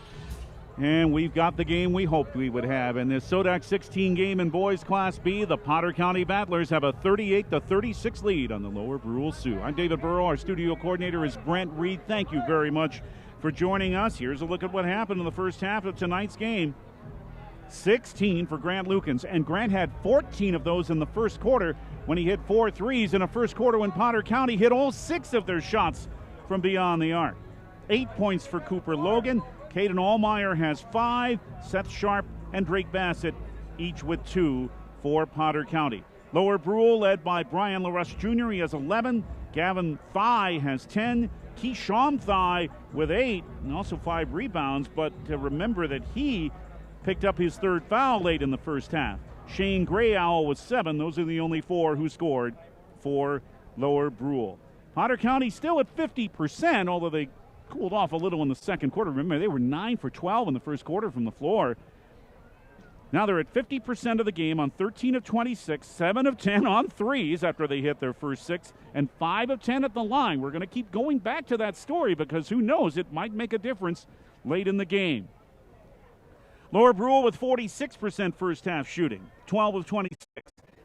And we've got the game we hoped we would have. In this SoDak 16 game in boys Class B, the Potter County Battlers have a 38-36 lead on the Lower Brule Sioux. I'm David Burrow. Our studio coordinator is Brent Reed. Thank you very much for joining us. Here's a look at what happened in the first half of tonight's game. 16 for Grant Lukens, and Grant had 14 of those in the first quarter when he hit 4 threes in a first quarter when Potter County hit all 6 of their shots from beyond the arc. 8 points for Cooper Logan. Caden Allmeyer has 5. Seth Sharp and Drake Bassett each with 2 for Potter County. Lower Brule led by Brian LaRush Jr. He has 11. Gavin Thigh has 10. Keyshawn Thigh with 8 and also 5 rebounds, but to remember that he picked up his 3rd foul late in the first half. Shane Grayow with 7. Those are the only 4 who scored for Lower Brule. Potter County still at 50%, although they cooled off a little in the second quarter. Remember, they were 9 for 12 in the first quarter from the floor. Now they're at 50% of the game on 13 of 26, 7 of 10 on threes after they hit their first 6, and 5 of 10 at the line. We're going to keep going back to that story because who knows, it might make a difference late in the game. Lower Brule with 46% first half shooting, 12 of 26.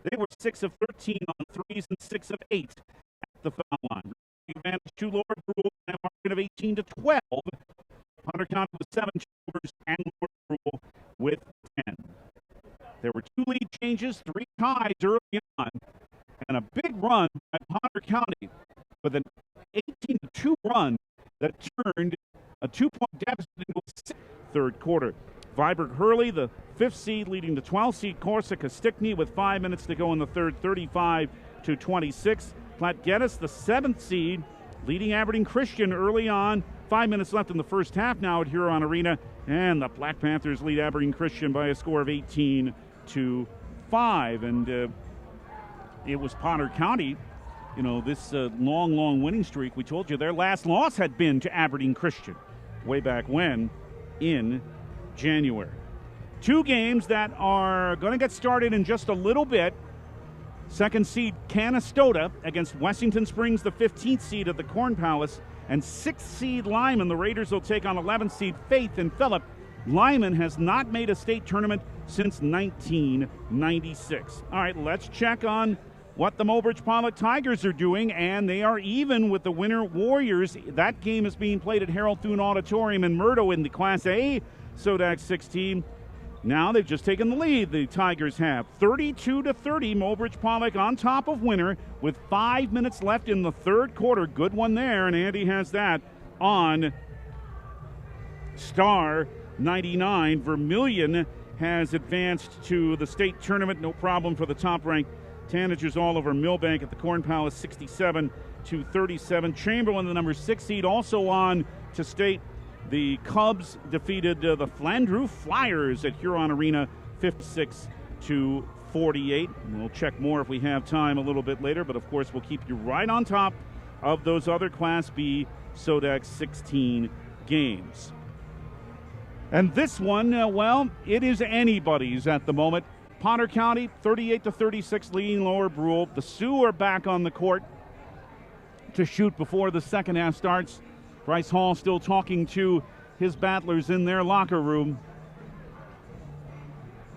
They were 6 of 13 on threes and 6 of 8 at the foul line. Advantage to Lower Brule, a margin of 18-12 Potter County with 7 Chambers, and Lower Brule with 10. There were 2 lead changes, 3 ties early on, and a big run by Potter County with an 18-2 run that turned a 2-point deficit into a 3rd quarter. Viborg Hurley, the 5th seed, leading the 12th seed Corsica Stickney with 5 minutes to go in the 3rd, 35-26. Platte Geddes, the 7th seed, leading Aberdeen Christian early on. 5 minutes left in the first half now at Huron Arena, and the Black Panthers lead Aberdeen Christian by a score of 18-5. And it was Potter County, this long winning streak. We told you their last loss had been to Aberdeen Christian way back when in January. 2 games that are going to get started in just a little bit. 2nd seed Canastota against Wessington Springs, the 15th seed of the Corn Palace, and 6th seed Lyman. The Raiders will take on 11th seed Faith and Phillip. Lyman has not made a state tournament since 1996. All right, let's check on what the Mobridge Pollock Tigers are doing, and they are even with the Winter Warriors. That game is being played at Harold Thune Auditorium in Murdo in the Class A SoDak 16. Now they've just taken the lead, the Tigers have. 32-30, Mobridge Pollock on top of Winter with 5 minutes left in the 3rd quarter. Good one there, and Andy has that on Star 99. Vermilion has advanced to the state tournament, no problem for the top-ranked Tanagers all over Millbank at the Corn Palace, 67-37. Chamberlain, the number 6 seed, also on to state. The Cubs defeated the Flandreau Flyers at Huron Arena 56-48. We'll check more if we have time a little bit later, but of course we'll keep you right on top of those other Class B SoDak 16 games. And this one, it is anybody's at the moment. Potter County 38-36 leading Lower Brule. The Sioux are back on the court to shoot before the second half starts. Bryce Hall still talking to his battlers in their locker room.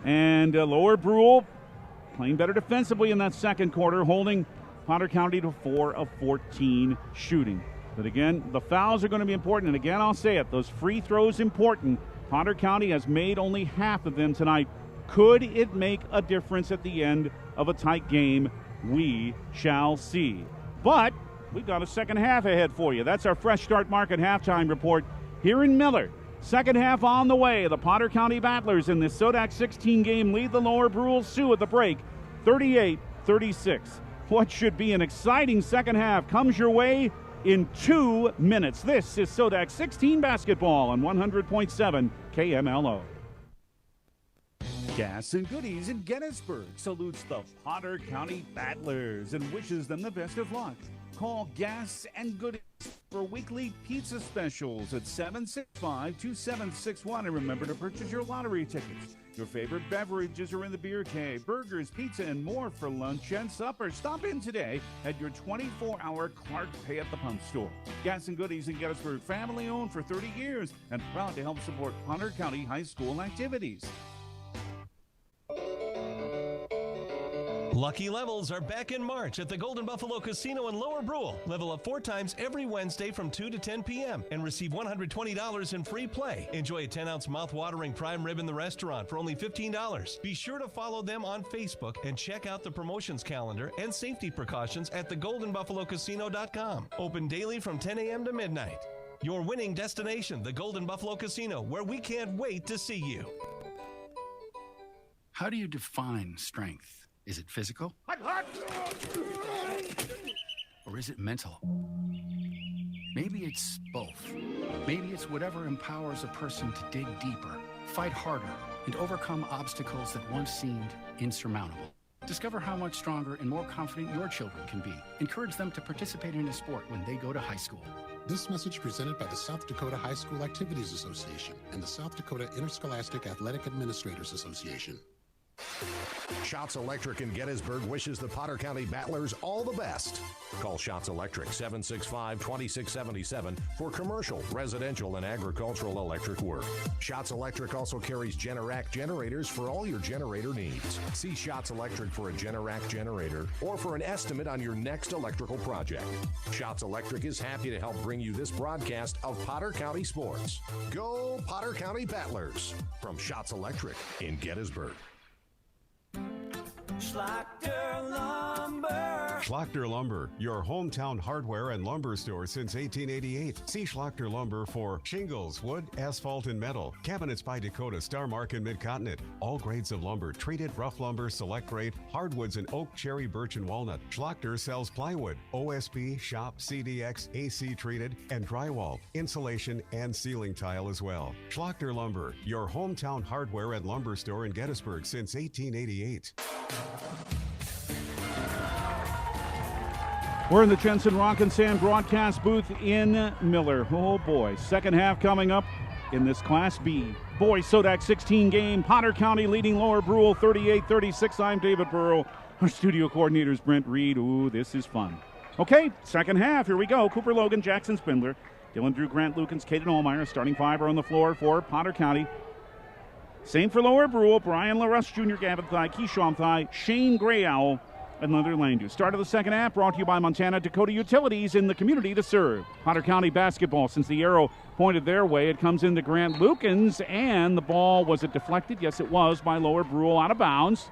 And Lower Brule playing better defensively in that second quarter, holding Potter County to 4 of 14 shooting. But again, the fouls are going to be important. And again, I'll say it, those free throws important. Potter County has made only half of them tonight. Could it make a difference at the end of a tight game? We shall see. But we've got a second half ahead for you. That's our Fresh Start Market halftime report here in Miller. Second half on the way. The Potter County Battlers in this SoDak 16 game lead the Lower Brule Sioux at the break, 38-36. What should be an exciting second half comes your way in 2 minutes. This is SoDak 16 basketball on 100.7 KMLO. Gas and Goodies in Gettysburg salutes the Potter County Battlers and wishes them the best of luck. Call Gas and Goodies for weekly pizza specials at 765-2761, and remember to purchase your lottery tickets. Your favorite beverages are in the beer cave, burgers, pizza, and more for lunch and supper. Stop in today at your 24-hour Clark Pay at the Pump store. Gas and Goodies in Gettysburg, family-owned for 30 years and proud to help support Potter County High School activities. Lucky Levels are back in March at the Golden Buffalo Casino in Lower Brule. Level up 4 times every Wednesday from 2 to 10 p.m. and receive $120 in free play. Enjoy a 10-ounce mouth-watering prime rib in the restaurant for only $15. Be sure to follow them on Facebook and check out the promotions calendar and safety precautions at thegoldenbuffalocasino.com. Open daily from 10 a.m. to midnight. Your winning destination, the Golden Buffalo Casino, where we can't wait to see you. How do you define strength? Is it physical? Or is it mental? Maybe it's both. Maybe it's whatever empowers a person to dig deeper, fight harder, and overcome obstacles that once seemed insurmountable. Discover how much stronger and more confident your children can be. Encourage them to participate in a sport when they go to high school. This message presented by the South Dakota High School Activities Association and the South Dakota Interscholastic Athletic Administrators Association. Shots Electric in Gettysburg wishes the Potter County Battlers all the best. Call Shots Electric 765-2677 for commercial, residential, and agricultural electric work. Shots Electric also carries Generac generators for all your generator needs. See Shots Electric for a Generac generator or for an estimate on your next electrical project. Shots Electric is happy to help bring you this broadcast of Potter County Sports. Go Potter County Battlers from Shots Electric in Gettysburg. Schlachter Lumber, your hometown hardware and lumber store since 1888. See Schlachter Lumber for shingles, wood, asphalt, and metal. Cabinets by Dakota, Star Mark, and Mid-Continent. All grades of lumber, treated, rough lumber, select grade, hardwoods, and oak, cherry, birch, and walnut. Schlachter sells plywood, OSB, shop, CDX, AC treated, and drywall, insulation, and ceiling tile as well. Schlachter Lumber, your hometown hardware and lumber store in Gettysburg since 1888. We're in the Jensen Rock and Sand broadcast booth in Miller. Oh boy, second half coming up in this Class B. Boys SoDak 16 game. Potter County leading Lower Brule 38-36. I'm David Burrow. Our studio coordinator is Brent Reed. Ooh, this is fun. Okay, second half. Here we go. Cooper Logan, Jackson Spindler, Dylan Drew, Grant Lukens, Caden Allmeyer. Starting five are on the floor for Potter County. Same for Lower Brule. Brian LaRusse Jr., Gavin Thigh, Keyshawn Thigh, Shane Gray Owl, and Leonard Landau. Start of the second half brought to you by Montana Dakota Utilities in the community to serve. Potter County basketball, since the arrow pointed their way, it comes into Grant Lukens, and the ball, was it deflected? Yes, it was, by Lower Brule, out of bounds.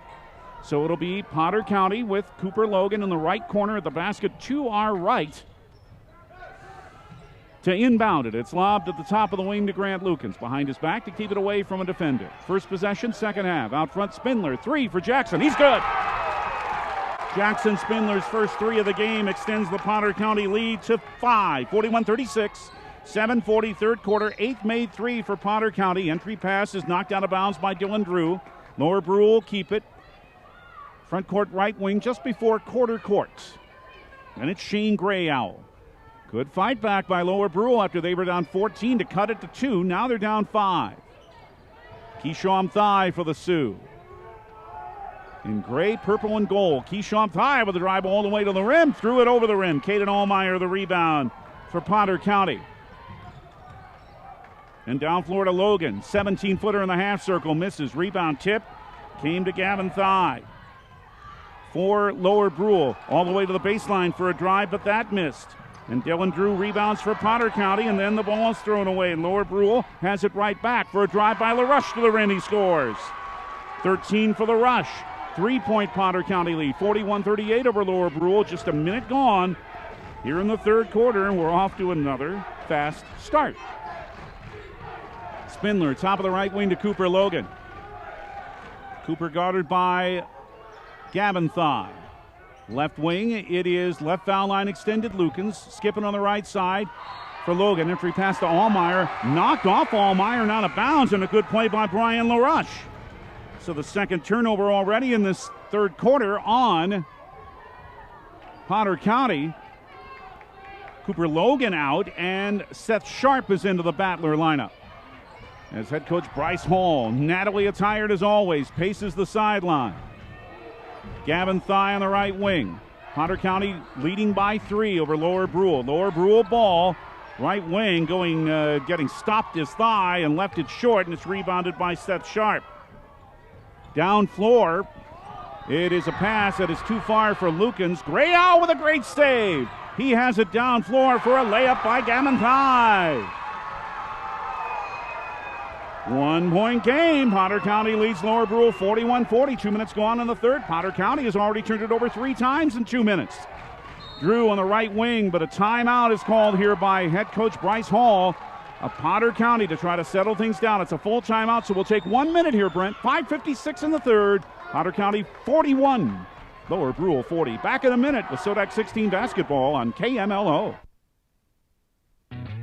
So it'll be Potter County with Cooper Logan in the right corner at the basket to our right to inbound it. It's lobbed at the top of the wing to Grant Lukens. Behind his back to keep it away from a defender. First possession, second half. Out front, Spindler. Three for Jackson. He's good. Jackson Spindler's first three of the game extends the Potter County lead to 5. 41-36. 7:40 third quarter. Eighth made three for Potter County. Entry pass is knocked out of bounds by Dylan Drew. Lower Brule keep it. Front court right wing just before quarter court. And it's Shane Gray Owl. Good fight back by Lower Brule after they were down 14 to cut it to 2. Now they're down 5. Keyshawn Thigh for the Sioux. In gray, purple, and gold. Keyshawn Thigh with the drive all the way to the rim. Threw it over the rim. Caden Allmeyer the rebound for Potter County. And down floor to Logan. 17-footer in the half circle. Misses. Rebound tip. Came to Gavin Thigh. For Lower Brule. All the way to the baseline for a drive, but that missed. And Dylan Drew rebounds for Potter County, and then the ball is thrown away. And Lower Brule has it right back for a drive by LaRush to the rim. He scores. 13 for LaRush. 3-point Potter County lead. 41-38 over Lower Brule. Just a minute gone here in the third quarter, and we're off to another fast start. Spindler, top of the right wing to Cooper Logan. Cooper guarded by Gavin Thigh. Left wing, it is left foul line extended. Lukens skipping on the right side for Logan. Entry pass to Allmeyer. Knocked off Allmeyer and out of bounds, and a good play by Brian LaRush. So the second turnover already in this third quarter on Potter County. Cooper Logan out, and Seth Sharp is into the Battler lineup. As head coach Bryce Hall, nattily attired as always, paces the sideline. Gavin Thigh on the right wing. Potter County leading by 3 over Lower Brule. Lower Brule ball, right wing getting stopped is Thigh and left it short, and it's rebounded by Seth Sharp. Down floor, it is a pass that is too far for Lukens. Gray Owl with a great save. He has it down floor for a layup by Gavin Thigh. 1-point game. Potter County leads Lower Brule 41-40. 2 minutes gone in the third. Potter County has already turned it over 3 times in 2 minutes. Drew on the right wing, but a timeout is called here by head coach Bryce Hall of Potter County to try to settle things down. It's a full timeout, so we'll take 1 minute here, Brent. 5:56 in the third. Potter County 41. Lower Brule 40. Back in a minute with SoDak 16 basketball on KMLO.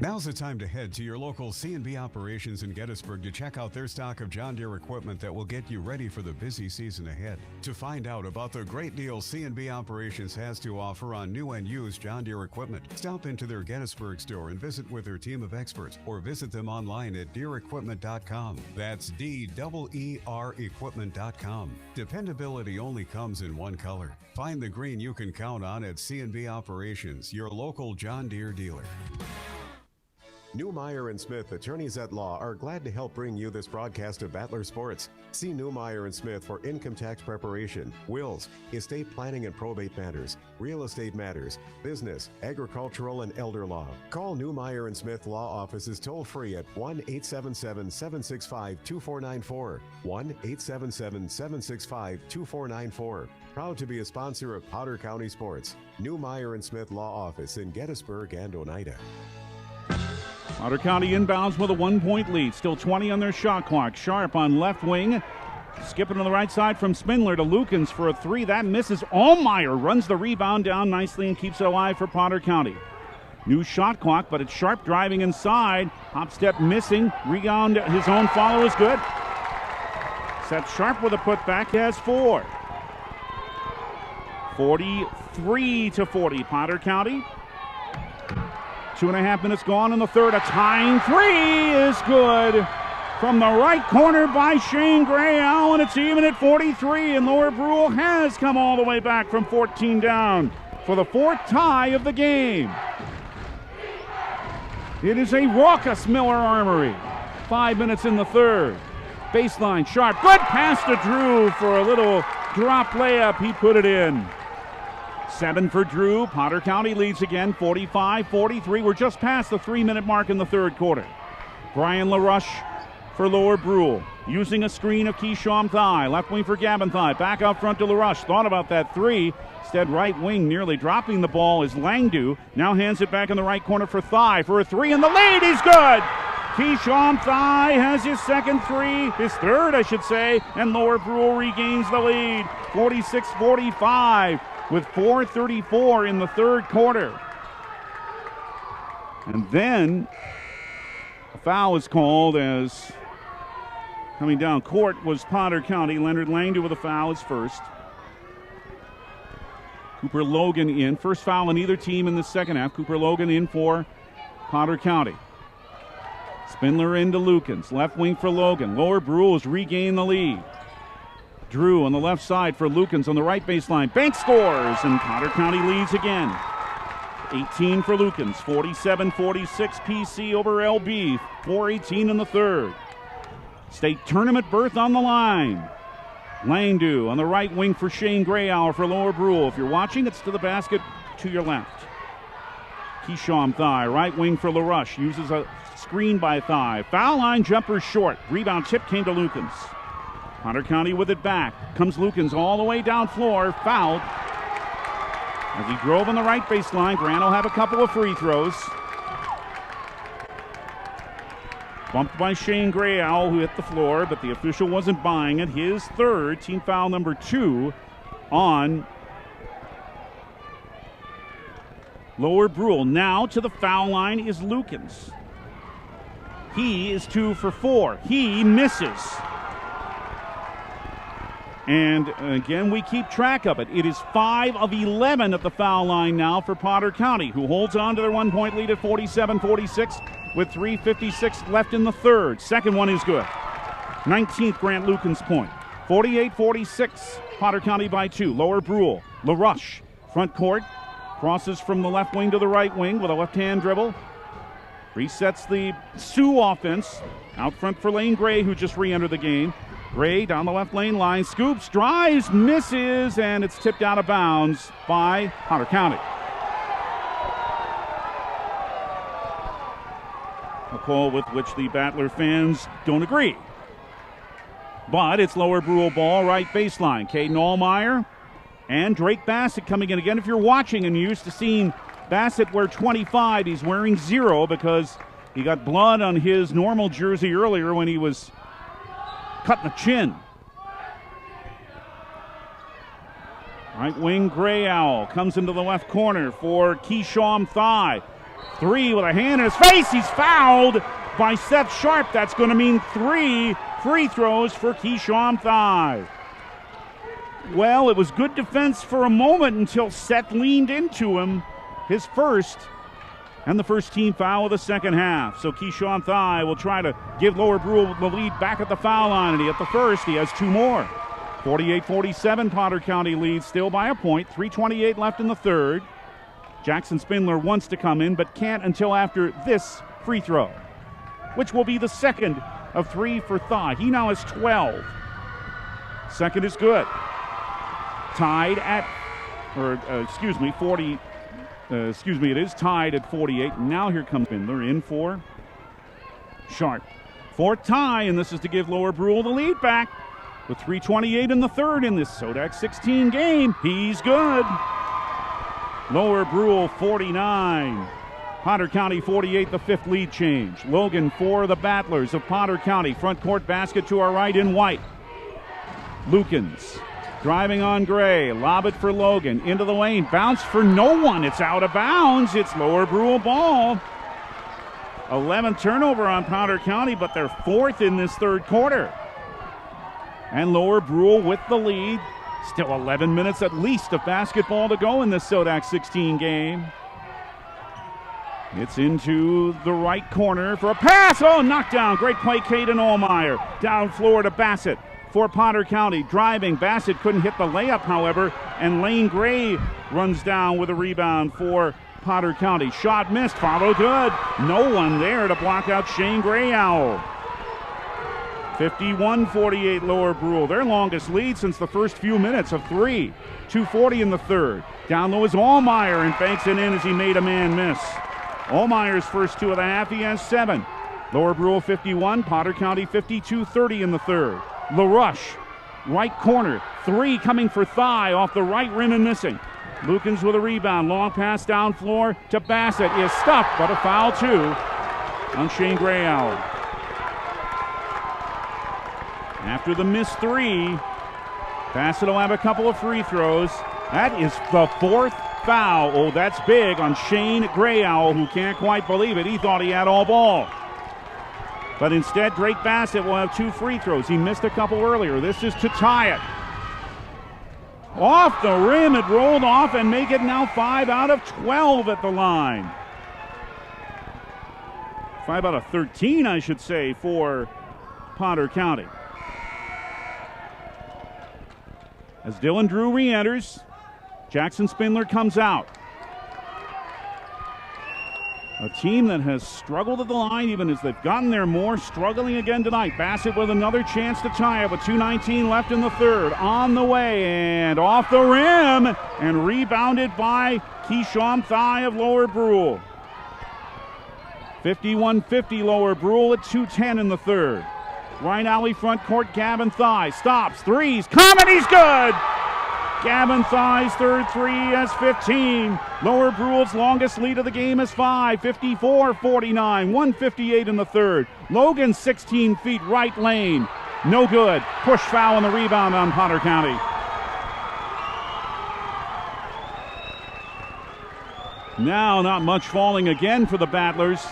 Now's the time to head to your local C&B operations in Gettysburg to check out their stock of John Deere equipment that will get you ready for the busy season ahead. To find out about the great deals C&B operations has to offer on new and used John Deere equipment, stop into their Gettysburg store and visit with their team of experts, or visit them online at DeereEquipment.com. That's DEER Equipment.com. Dependability only comes in one color. Find the green you can count on at C&B Operations, your local John Deere dealer. Newmeyer and Smith, attorneys at law, are glad to help bring you this broadcast of Battler Sports. See Newmeyer and Smith for income tax preparation, wills, estate planning and probate matters, real estate matters, business, agricultural, and elder law. Call Newmeyer and Smith Law Offices toll-free at 1-877-765-2494, 1-877-765-2494. Proud to be a sponsor of Potter County Sports. Newmeyer and Smith Law Office in Gettysburg and Oneida. Potter County inbounds with a 1-point lead. Still 20 on their shot clock. Sharp on left wing. Skipping to the right side from Spindler to Lukens for a three. That misses. Allmeyer runs the rebound down nicely and keeps it alive for Potter County. New shot clock, but it's Sharp driving inside. Hop step missing. Rebound, his own follow is good. Set Sharp with a putback. He has 4. 43-40 Potter County. 2.5 minutes gone in the third. A tying three is good from the right corner by Shane Gray. And it's even at 43. And Lower Brule has come all the way back from 14 down for the 4th tie of the game. It is a raucous Miller Armory. 5 minutes in the third. Baseline, Sharp. Good pass to Drew for a little drop layup. He put it in. 7 for Drew. Potter County leads again, 45-43. We're just past the 3-minute mark in the third quarter. Brian LaRush for Lower Brule, using a screen of Keyshawn Thigh. Left wing for Gavin Thigh. Back out front to LaRush. Thought about that three. Instead, right wing nearly dropping the ball is Langdu. Now hands it back in the right corner for Thigh for a three, and the lead is good. Keyshawn Thigh has his second three, his third, I should say, and Lower Brule regains the lead, 46-45. With 4:34 in the third quarter. And then a foul is called as coming down court was Potter County. Leonard Langdu with a foul is first. Cooper Logan in. First foul on either team in the second half. Cooper Logan in for Potter County. Spindler into Lukens. Left wing for Logan. Lower Brule has regained the lead. Drew on the left side for Lukens on the right baseline. Bank scores, and Potter County leads again. 18 for Lukens, 47-46 PC over LB, 4:18 in the third. State tournament berth on the line. Langdu on the right wing for Shane Grayow for Lower Brule. If you're watching, it's to the basket to your left. Keyshawn Thigh, right wing for LaRush, uses a screen by Thigh. Foul line jumper short. Rebound tip came to Lukens. Potter County with it back. Comes Lukens all the way down floor. Fouled. As he drove on the right baseline, Grant will have a couple of free throws. Bumped by Shane Grayow, who hit the floor, but the official wasn't buying it. His third, team foul number 2 on Lower Brule. Now to the foul line is Lukens. He is 2 for 4. He misses. And again, we keep track of it. It is 5 of 11 at the foul line now for Potter County, who holds on to their 1-point lead at 47-46 with 3:56 left in the third. Second one is good. 19th Grant Lukens point. 48-46, Potter County by 2. Lower Brule, LaRush, front court, crosses from the left wing to the right wing with a left-hand dribble. Resets the Sioux offense. Out front for Lane Gray, who just re-entered the game. Gray down the left lane line, scoops, drives, misses, and it's tipped out of bounds by Potter County. A call with which the Battler fans don't agree. But it's Lower Brule ball, right baseline. Caden Allmeyer and Drake Bassett coming in again. If you're watching and you're used to seeing Bassett wear 25, he's wearing 0 because he got blood on his normal jersey earlier when he was cutting the chin. Right wing Grayow comes into the left corner for Keyshawn Thigh. Three with a hand in his face. He's fouled by Seth Sharp. That's going to mean 3 free throws for Keyshawn Thigh. Well, it was good defense for a moment until Seth leaned into him. His first, and the first team foul of the second half. So Keyshawn Thigh will try to give Lower Brule the lead back at the foul line, and he at the first. He has 2 more. 48-47, Potter County leads still by a point. 3:28 left in the third. Jackson Spindler wants to come in, but can't until after this free throw, which will be the second of 3 for Thigh. He now has 12. Second is good. Tied at, 40. It is tied at 48. Now here comes Spindler in for Sharp. For Ty, and this is to give Lower Brule the lead back. With 3:28 in the third in this SoDak 16 game, he's good. Lower Brule 49. Potter County 48, the fifth lead change. Logan for the Battlers of Potter County. Front court basket to our right in white. Lukens driving on Gray. Lob it for Logan. Into the lane. Bounce for no one. It's out of bounds. It's Lower Brule ball. 11th turnover on Potter County, but they're 4th in this third quarter. And Lower Brule with the lead. Still 11 minutes at least of basketball to go in this SoDak 16 game. It's into the right corner for a pass. Oh, knockdown. Great play, Caden Allmeyer. Down floor to Bassett for Potter County. Driving. Bassett couldn't hit the layup, however. And Lane Gray runs down with a rebound for Potter County. Shot missed. Follow good. No one there to block out Shane Grayowl. 51-48 Lower Brule. Their longest lead since the first few minutes of 3. 2:40 in the third. Down low is Allmeyer and banks it in as he made a man miss. Allmeyer's first 2 of the half. He has 7. Lower Brule 51, Potter County 52-30 in the third. LaRush, right corner. 3 coming for Thigh off the right rim and missing. Lukens with a rebound. Long pass down floor to Bassett. Is stuffed, but a foul too on Shane Grayowl. After the missed 3, Bassett will have a couple of free throws. That is the 4th foul. Oh, that's big on Shane Grayowl, who can't quite believe it. He thought he had all ball. But instead, Drake Bassett will have 2 free throws. He missed a couple earlier. This is to tie it. Off the rim, it rolled off and make it now 5 out of 12 at the line. 5 out of 13, I should say, for Potter County. As Dylan Drew re-enters, Jackson Spindler comes out. A team that has struggled at the line even as they've gotten there more, struggling again tonight. Bassett with another chance to tie it with 2:19 left in the third. On the way and off the rim and rebounded by Keyshawn Thigh of Lower Brule. 51-50 Lower Brule at 2:10 in the third. Right alley front court, Gavin Thigh stops, threes, coming, he's good! Gavin Thigh's third 3 has 15. Lower Brule's longest lead of the game is 5, 54-49, 1:58 in the third. Logan 16 feet right lane, no good. Push foul on the rebound on Potter County. Now not much falling again for the Battlers.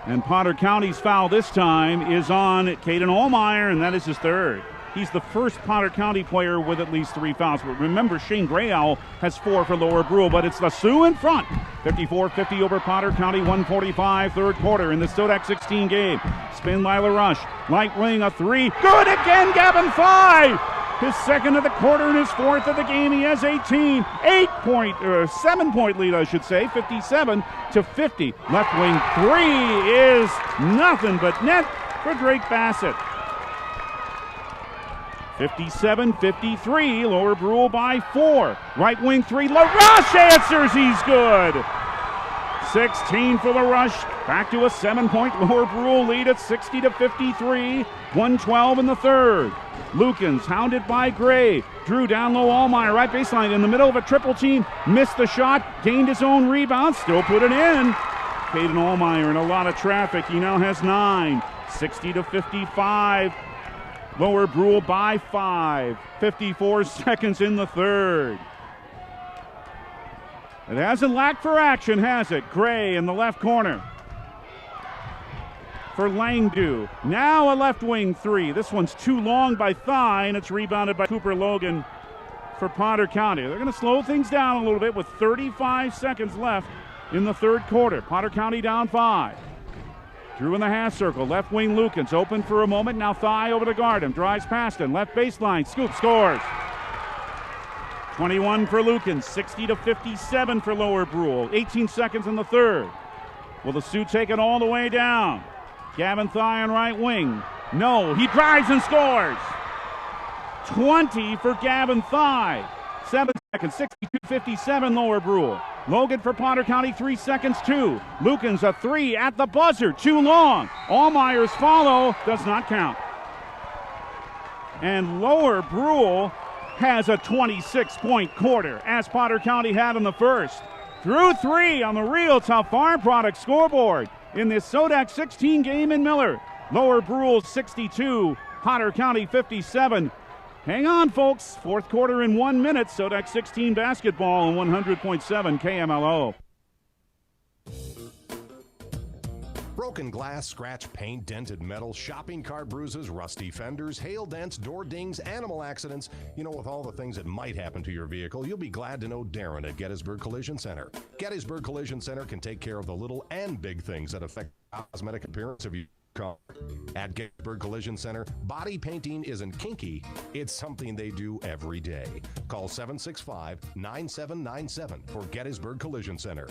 And Potter County's foul this time is on Caden Allmeyer, and that is his third. He's the first Potter County player with at least 3 fouls. But remember, Shane Grayowl has 4 for Lower Brule, but it's the Sioux in front. 54-50 over Potter County, 1:45 third quarter in the SoDak 16 game. Spin by LaRush. Light wing, a 3. Good again, Gavin Thigh! His second of the quarter and his 4th of the game. He has 18. 7-point lead, I should say. 57-50. Left wing 3 is nothing but net for Drake Bassett. 57-53. Lower Brule by 4. Right wing 3. LaRush answers. He's good. 16 for LaRush. Back to a 7-point Lower Brule lead at 60-53. 1:12 in the third. Lukens hounded by Gray. Drew down low, Allmeyer right baseline in the middle of a triple team. Missed the shot, gained his own rebound, still put it in. Caden Allmeyer in a lot of traffic. He now has 9. 60-55. Lower Brule by 5. 54 seconds in the third. It hasn't lacked for action, has it? Gray in the left corner for Langdu. Now a left wing three. This one's too long by Thigh, and it's rebounded by Cooper Logan for Potter County. They're going to slow things down a little bit with 35 seconds left in the third quarter. Potter County down 5. Drew in the half circle. Left wing Lukens open for a moment. Now Thigh over to guard him. Drives past him. Left baseline. Scoop scores. 21 for Lukens. 60-57 for Lower Brule. 18 seconds in the third. Will the Sioux take it all the way down? Gavin Thigh on right wing. No, he drives and scores. 20 for Gavin Thigh. 7 seconds. 62-57 Lower Brule. Logan for Potter County, 3 seconds, 2. Lukens a 3 at the buzzer, too long. Allmeyer's follow does not count. And Lower Brule has a 26-point quarter, as Potter County had in the first. Through 3 on the Real Tough Farm Product scoreboard in this SoDak 16 game in Miller. Lower Brule 62, Potter County 57. Hang on, folks. Fourth quarter in 1 minute. SoDak 16 basketball on 100.7 KMLO. Broken glass, scratch paint, dented metal, shopping cart bruises, rusty fenders, hail dents, door dings, animal accidents. You know, with all the things that might happen to your vehicle, you'll be glad to know Darren at Gettysburg Collision Center. Gettysburg Collision Center can take care of the little and big things that affect the cosmetic appearance of your car. At Gettysburg Collision Center, body painting isn't kinky, it's something they do every day. Call 765-9797 for Gettysburg Collision Center.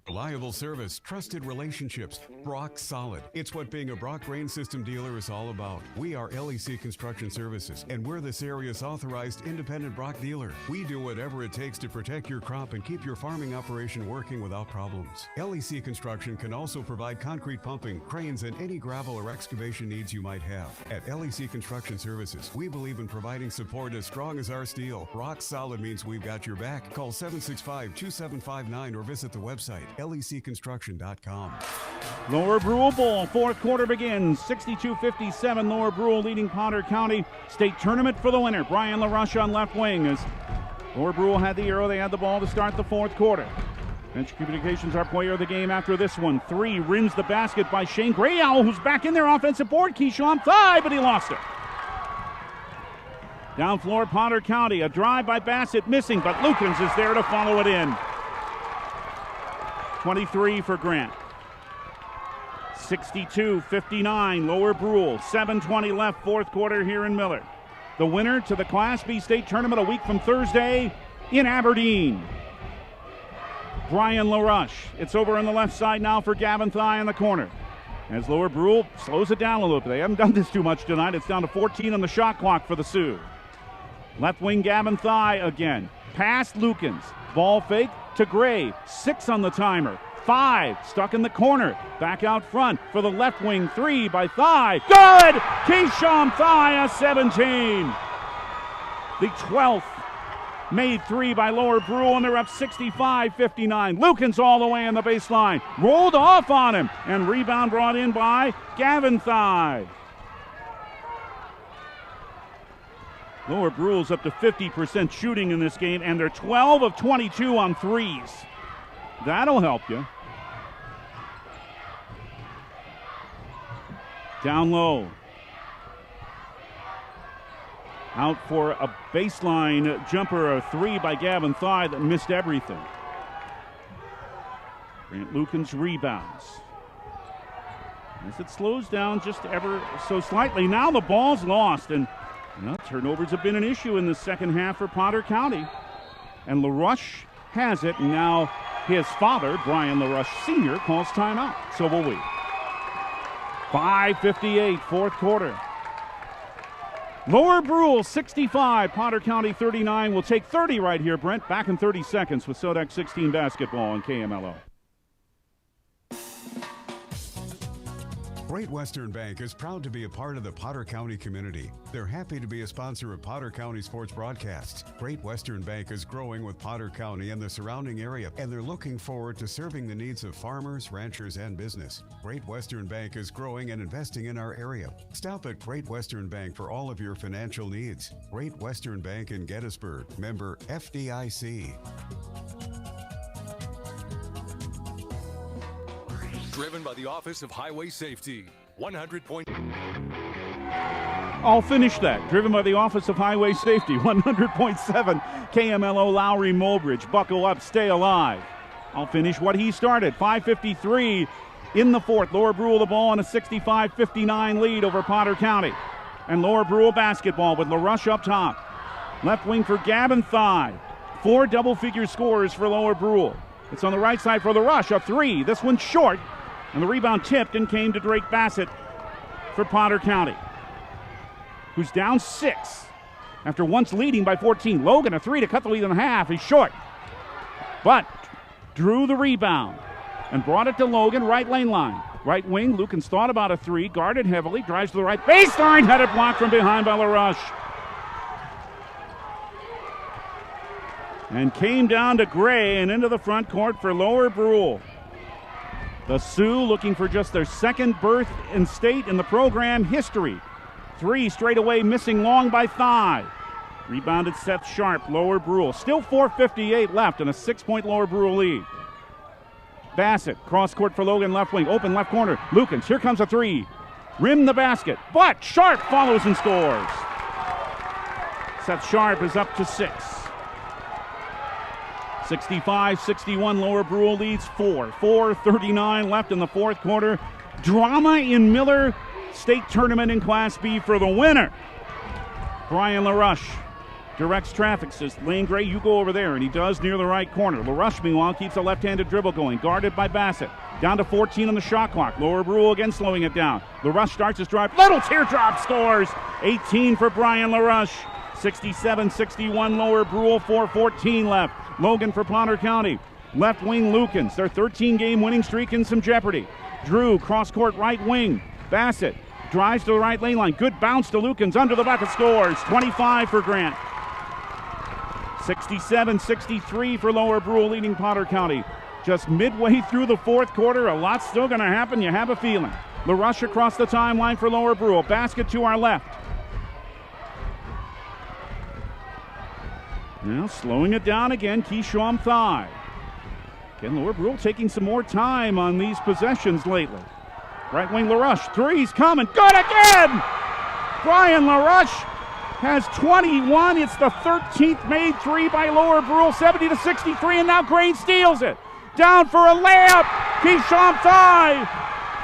Reliable service, trusted relationships, Brock Solid. It's what being a Brock Grain System dealer is all about. We are LEC Construction Services, and we're this area's authorized independent Brock dealer. We do whatever it takes to protect your crop and keep your farming operation working without problems. LEC Construction can also provide concrete pumping, cranes, and any gravel or excavation needs you might have. At LEC Construction Services, we believe in providing support as strong as our steel. Rock Solid means we've got your back. Call 765-2759 or visit the website lecconstruction.com. Lower Brule ball. Fourth quarter begins. 62-57. Lower Brule leading Potter County. State tournament for the winner. Brian LaRush on left wing as Lower Brule had the arrow. They had the ball to start the fourth quarter. Bench Communications, our player of the game after this one. 3 rims the basket by Shane Grayow, who's back in their offensive board. Keyshawn Thigh, but he lost it. Down floor, Potter County. A drive by Bassett missing, but Lukens is there to follow it in. 23 for Grant. 62-59, Lower Brule. 7:20 left, fourth quarter here in Miller. The winner to the Class B state tournament a week from Thursday in Aberdeen. Brian LaRush. It's over on the left side now for Gavin Thigh in the corner. As Lower Brule slows it down a little bit. They haven't done this too much tonight. It's down to 14 on the shot clock for the Sioux. Left wing Gavin Thigh again. Past Lukens. Ball fake to Gray. 6 on the timer. 5 stuck in the corner. Back out front for the left wing 3 by Thigh. Good! Keyshawn Thigh, a 17. The 12th made 3 by Lower Brule, and they're up 65-59. Lukens all the way on the baseline. Rolled off on him, and rebound brought in by Gavin Thigh. Lower Brule's up to 50% shooting in this game, and they're 12 of 22 on threes. That'll help you. Down low. Out for a baseline jumper, a 3 by Gavin Thigh that missed everything. Grant Lukens rebounds. As it slows down just ever so slightly. Now the ball's lost, and turnovers have been an issue in the second half for Potter County. And LaRush has it, and now his father, Brian LaRush Sr., calls timeout. So will we. 5:58, fourth quarter. Lower Brule 65, Potter County 39. We'll take 30 right here, Brent. Back in 30 seconds with SoDak 16 basketball on KMLO. Great Western Bank is proud to be a part of the Potter County community. They're happy to be a sponsor of Potter County sports broadcasts. Great Western Bank is growing with Potter County and the surrounding area, and they're looking forward to serving the needs of farmers, ranchers, and business. Great Western Bank is growing and investing in our area. Stop at Great Western Bank for all of your financial needs. Great Western Bank in Gettysburg, member FDIC. Driven by the Office of Highway Safety. 100 point. I'll finish that. Driven by the Office of Highway Safety. 100.7 KMLO Lowry Mulbridge. Buckle up, stay alive. I'll finish what he started. 5:53 in the fourth. Lower Brule the ball on a 65-59 lead over Potter County. And Lower Brule basketball with LaRush up top. Left wing for Gavin Thigh. 4 double-figure scores for Lower Brule. It's on the right side for LaRush. A 3. This one's short. And the rebound tipped and came to Drake Bassett for Potter County, who's down 6 after once leading by 14. Logan, a 3 to cut the lead in half. He's short, but drew the rebound and brought it to Logan, right lane line. Right wing, Lukens thought about a 3, guarded heavily, drives to the right baseline, had it blocked from behind by LaRush. And came down to Gray and into the front court for Lower Brule. The Sioux looking for just their second berth in state in the program history. 3 straight away, missing long by Thigh. Rebounded Seth Sharp, Lower Brule. Still 4:58 left and a 6-point Lower Brule lead. Bassett, cross court for Logan, left wing, open left corner. Lukens, here comes a 3. Rim the basket, but Sharp follows and scores. Seth Sharp is up to 6. 65-61, Lower Brule leads 4. 4:39 left in the fourth quarter. Drama in Miller State Tournament in Class B for the winner. Brian LaRush directs traffic, says, Lane Gray, you go over there, and he does near the right corner. LaRush, meanwhile, keeps a left-handed dribble going, guarded by Bassett. Down to 14 on the shot clock. Lower Brule again slowing it down. LaRush starts his drive. Little teardrop scores. 18 for Brian LaRush. 67-61 Lower Brule, 4:14 left. Logan for Potter County. Left wing Lukens. Their 13-game winning streak in some jeopardy. Drew, cross-court right wing. Bassett drives to the right lane line. Good bounce to Lukens. Under the bucket, scores. 25 for Grant. 67-63 for Lower Brule, leading Potter County. Just midway through the fourth quarter, a lot's still going to happen, you have a feeling. LaRush across the timeline for Lower Brule. Basket to our left. Now slowing it down again, Keyshawn Thigh. Again, Lower Brule taking some more time on these possessions lately. Right wing LaRush, 3's coming, good again! Brian LaRush has 21. It's the 13th made 3 by Lower Brule, 70-63, and now Grain steals it. Down for a layup, Keyshawn Thigh.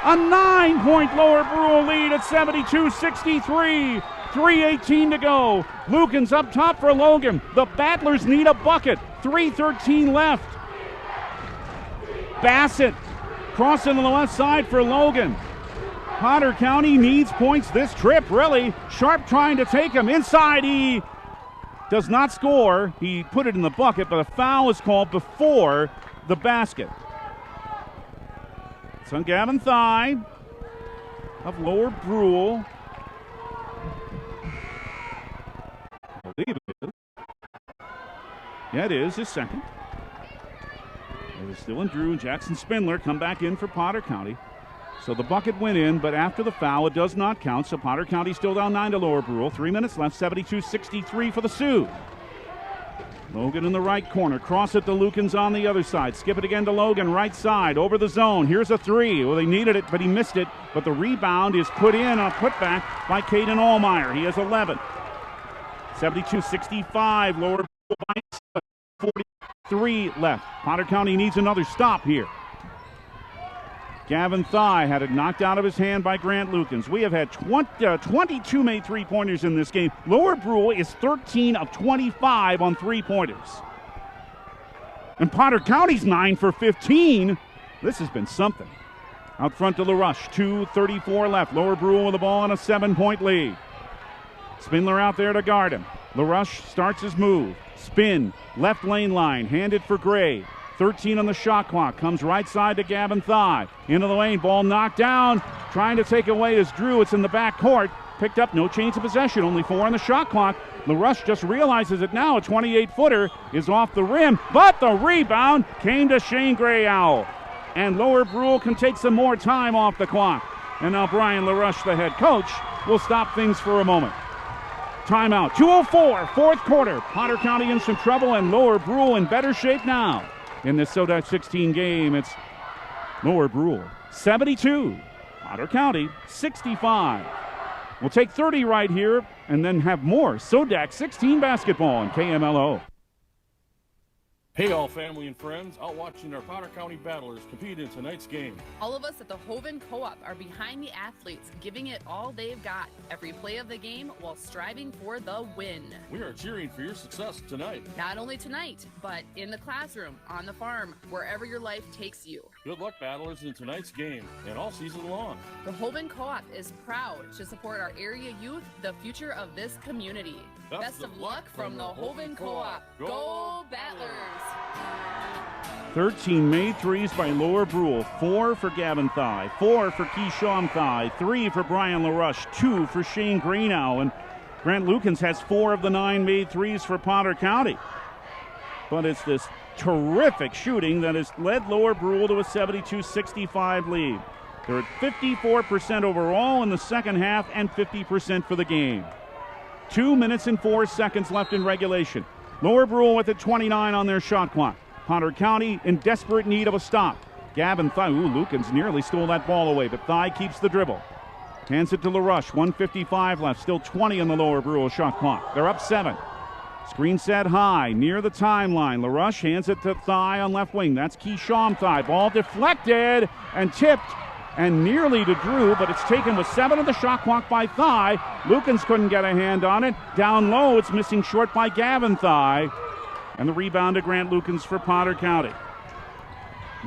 A 9-point Lower Brule lead at 72-63. 3:18 to go. Lukens up top for Logan. The Battlers need a bucket. 3:13 left. Bassett crossing to the left side for Logan. Potter County needs points this trip, really. Sharp trying to take him inside. He does not score. He put it in the bucket, but a foul is called before the basket. It's on Gavin Thigh of Lower Brule. I believe it is. Yeah, it is his second. It is still in Drew and Jackson Spindler come back in for Potter County. So the bucket went in, but after the foul, it does not count. So Potter County still down 9 to Lower Brule. 3 minutes left, 72-63 for the Sioux. Logan in the right corner. Cross it to Lukens on the other side. Skip it again to Logan, right side, over the zone. Here's a 3. Well, they needed it, but he missed it. But the rebound is put in, a putback by Caden Allmeyer. He has 11. 72-65, Lower Brule by 43 left. Potter County needs another stop here. Gavin Thigh had it knocked out of his hand by Grant Lukens. We have had 22 made three-pointers in this game. Lower Brule is 13 of 25 on three-pointers. And Potter County's 9 for 15. This has been something. Out front to LaRush, 2:34 left. Lower Brule with the ball on a 7-point lead. Spindler out there to guard him. LaRush starts his move. Spin, left lane line, handed for Gray. 13 on the shot clock, comes right side to Gavin Thigh. Into the lane, ball knocked down. Trying to take away is Drew. It's in the back court. Picked up, no change of possession, only 4 on the shot clock. LaRush just realizes it now. A 28-footer is off the rim, but the rebound came to Shane Gray Owl. And Lower Brule can take some more time off the clock. And now Brian LaRush, the head coach, will stop things for a moment. Timeout, 2:04, fourth quarter. Potter County in some trouble and Lower Brule in better shape now. In this SoDak 16 game, it's Lower Brule 72. Potter County 65. We'll take 30 right here and then have more SoDak 16 basketball on KMLO. Hey all family and friends, out watching our Potter County Battlers compete in tonight's game. All of us at the Hoven Co-op are behind the athletes, giving it all they've got, every play of the game while striving for the win. We are cheering for your success tonight. Not only tonight, but in the classroom, on the farm, wherever your life takes you. Good luck, Battlers, in tonight's game and all season long. The Hoven Co-op is proud to support our area youth, the future of this community. Best of luck from the Hoven Co-op. Go Battlers! 13 made threes by Lower Brule, 4 for Gavin Thigh, 4 for Keyshawn Thigh, 3 for Brian LaRush, 2 for Shane Greenow, and Grant Lukens has 4 of the 9 made threes for Potter County. But it's this terrific shooting that has led Lower Brule to a 72-65 lead. They're at 54% overall in the second half and 50% for the game. 2 minutes and 4 seconds left in regulation. Lower Brule with a 29 on their shot clock. Potter County in desperate need of a stop. Gavin Thigh, Lukens nearly stole that ball away, but Thigh keeps the dribble. Hands it to LaRush, 1:55 left, still 20 on the Lower Brule shot clock. They're up 7. Screen set high, near the timeline. LaRush hands it to Thigh on left wing. That's Keyshawn Thigh. Ball deflected and tipped and nearly to Drew, but it's taken with 7 of the shot clock by Thigh. Lukens couldn't get a hand on it. Down low, it's missing short by Gavin Thigh. And the rebound to Grant Lukens for Potter County.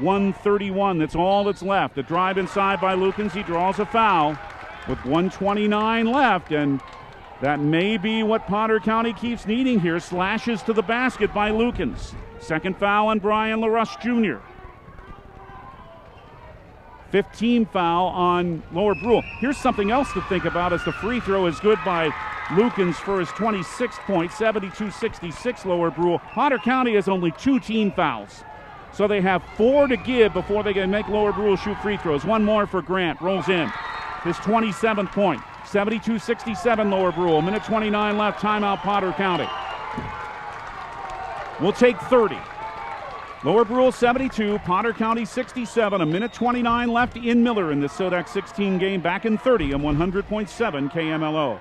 1:31, that's all that's left. A drive inside by Lukens, he draws a foul with 1:29 left, and that may be what Potter County keeps needing here. Slashes to the basket by Lukens. Second foul on Brian LaRush Jr. 15 foul on Lower Brule. Here's something else to think about as the free throw is good by Lukens for his 26 points, 72-66 Lower Brule. Potter County has only 2 team fouls. So they have 4 to give before they can make Lower Brule shoot free throws. One more for Grant, rolls in. His 27th point, 72-67 Lower Brule. Minute 29 left, timeout Potter County. We'll take 30. Lower Brule 72, Potter County 67. A minute 29 left in Miller in this SoDak 16 game. Back in 30 on 100.7 KMLO.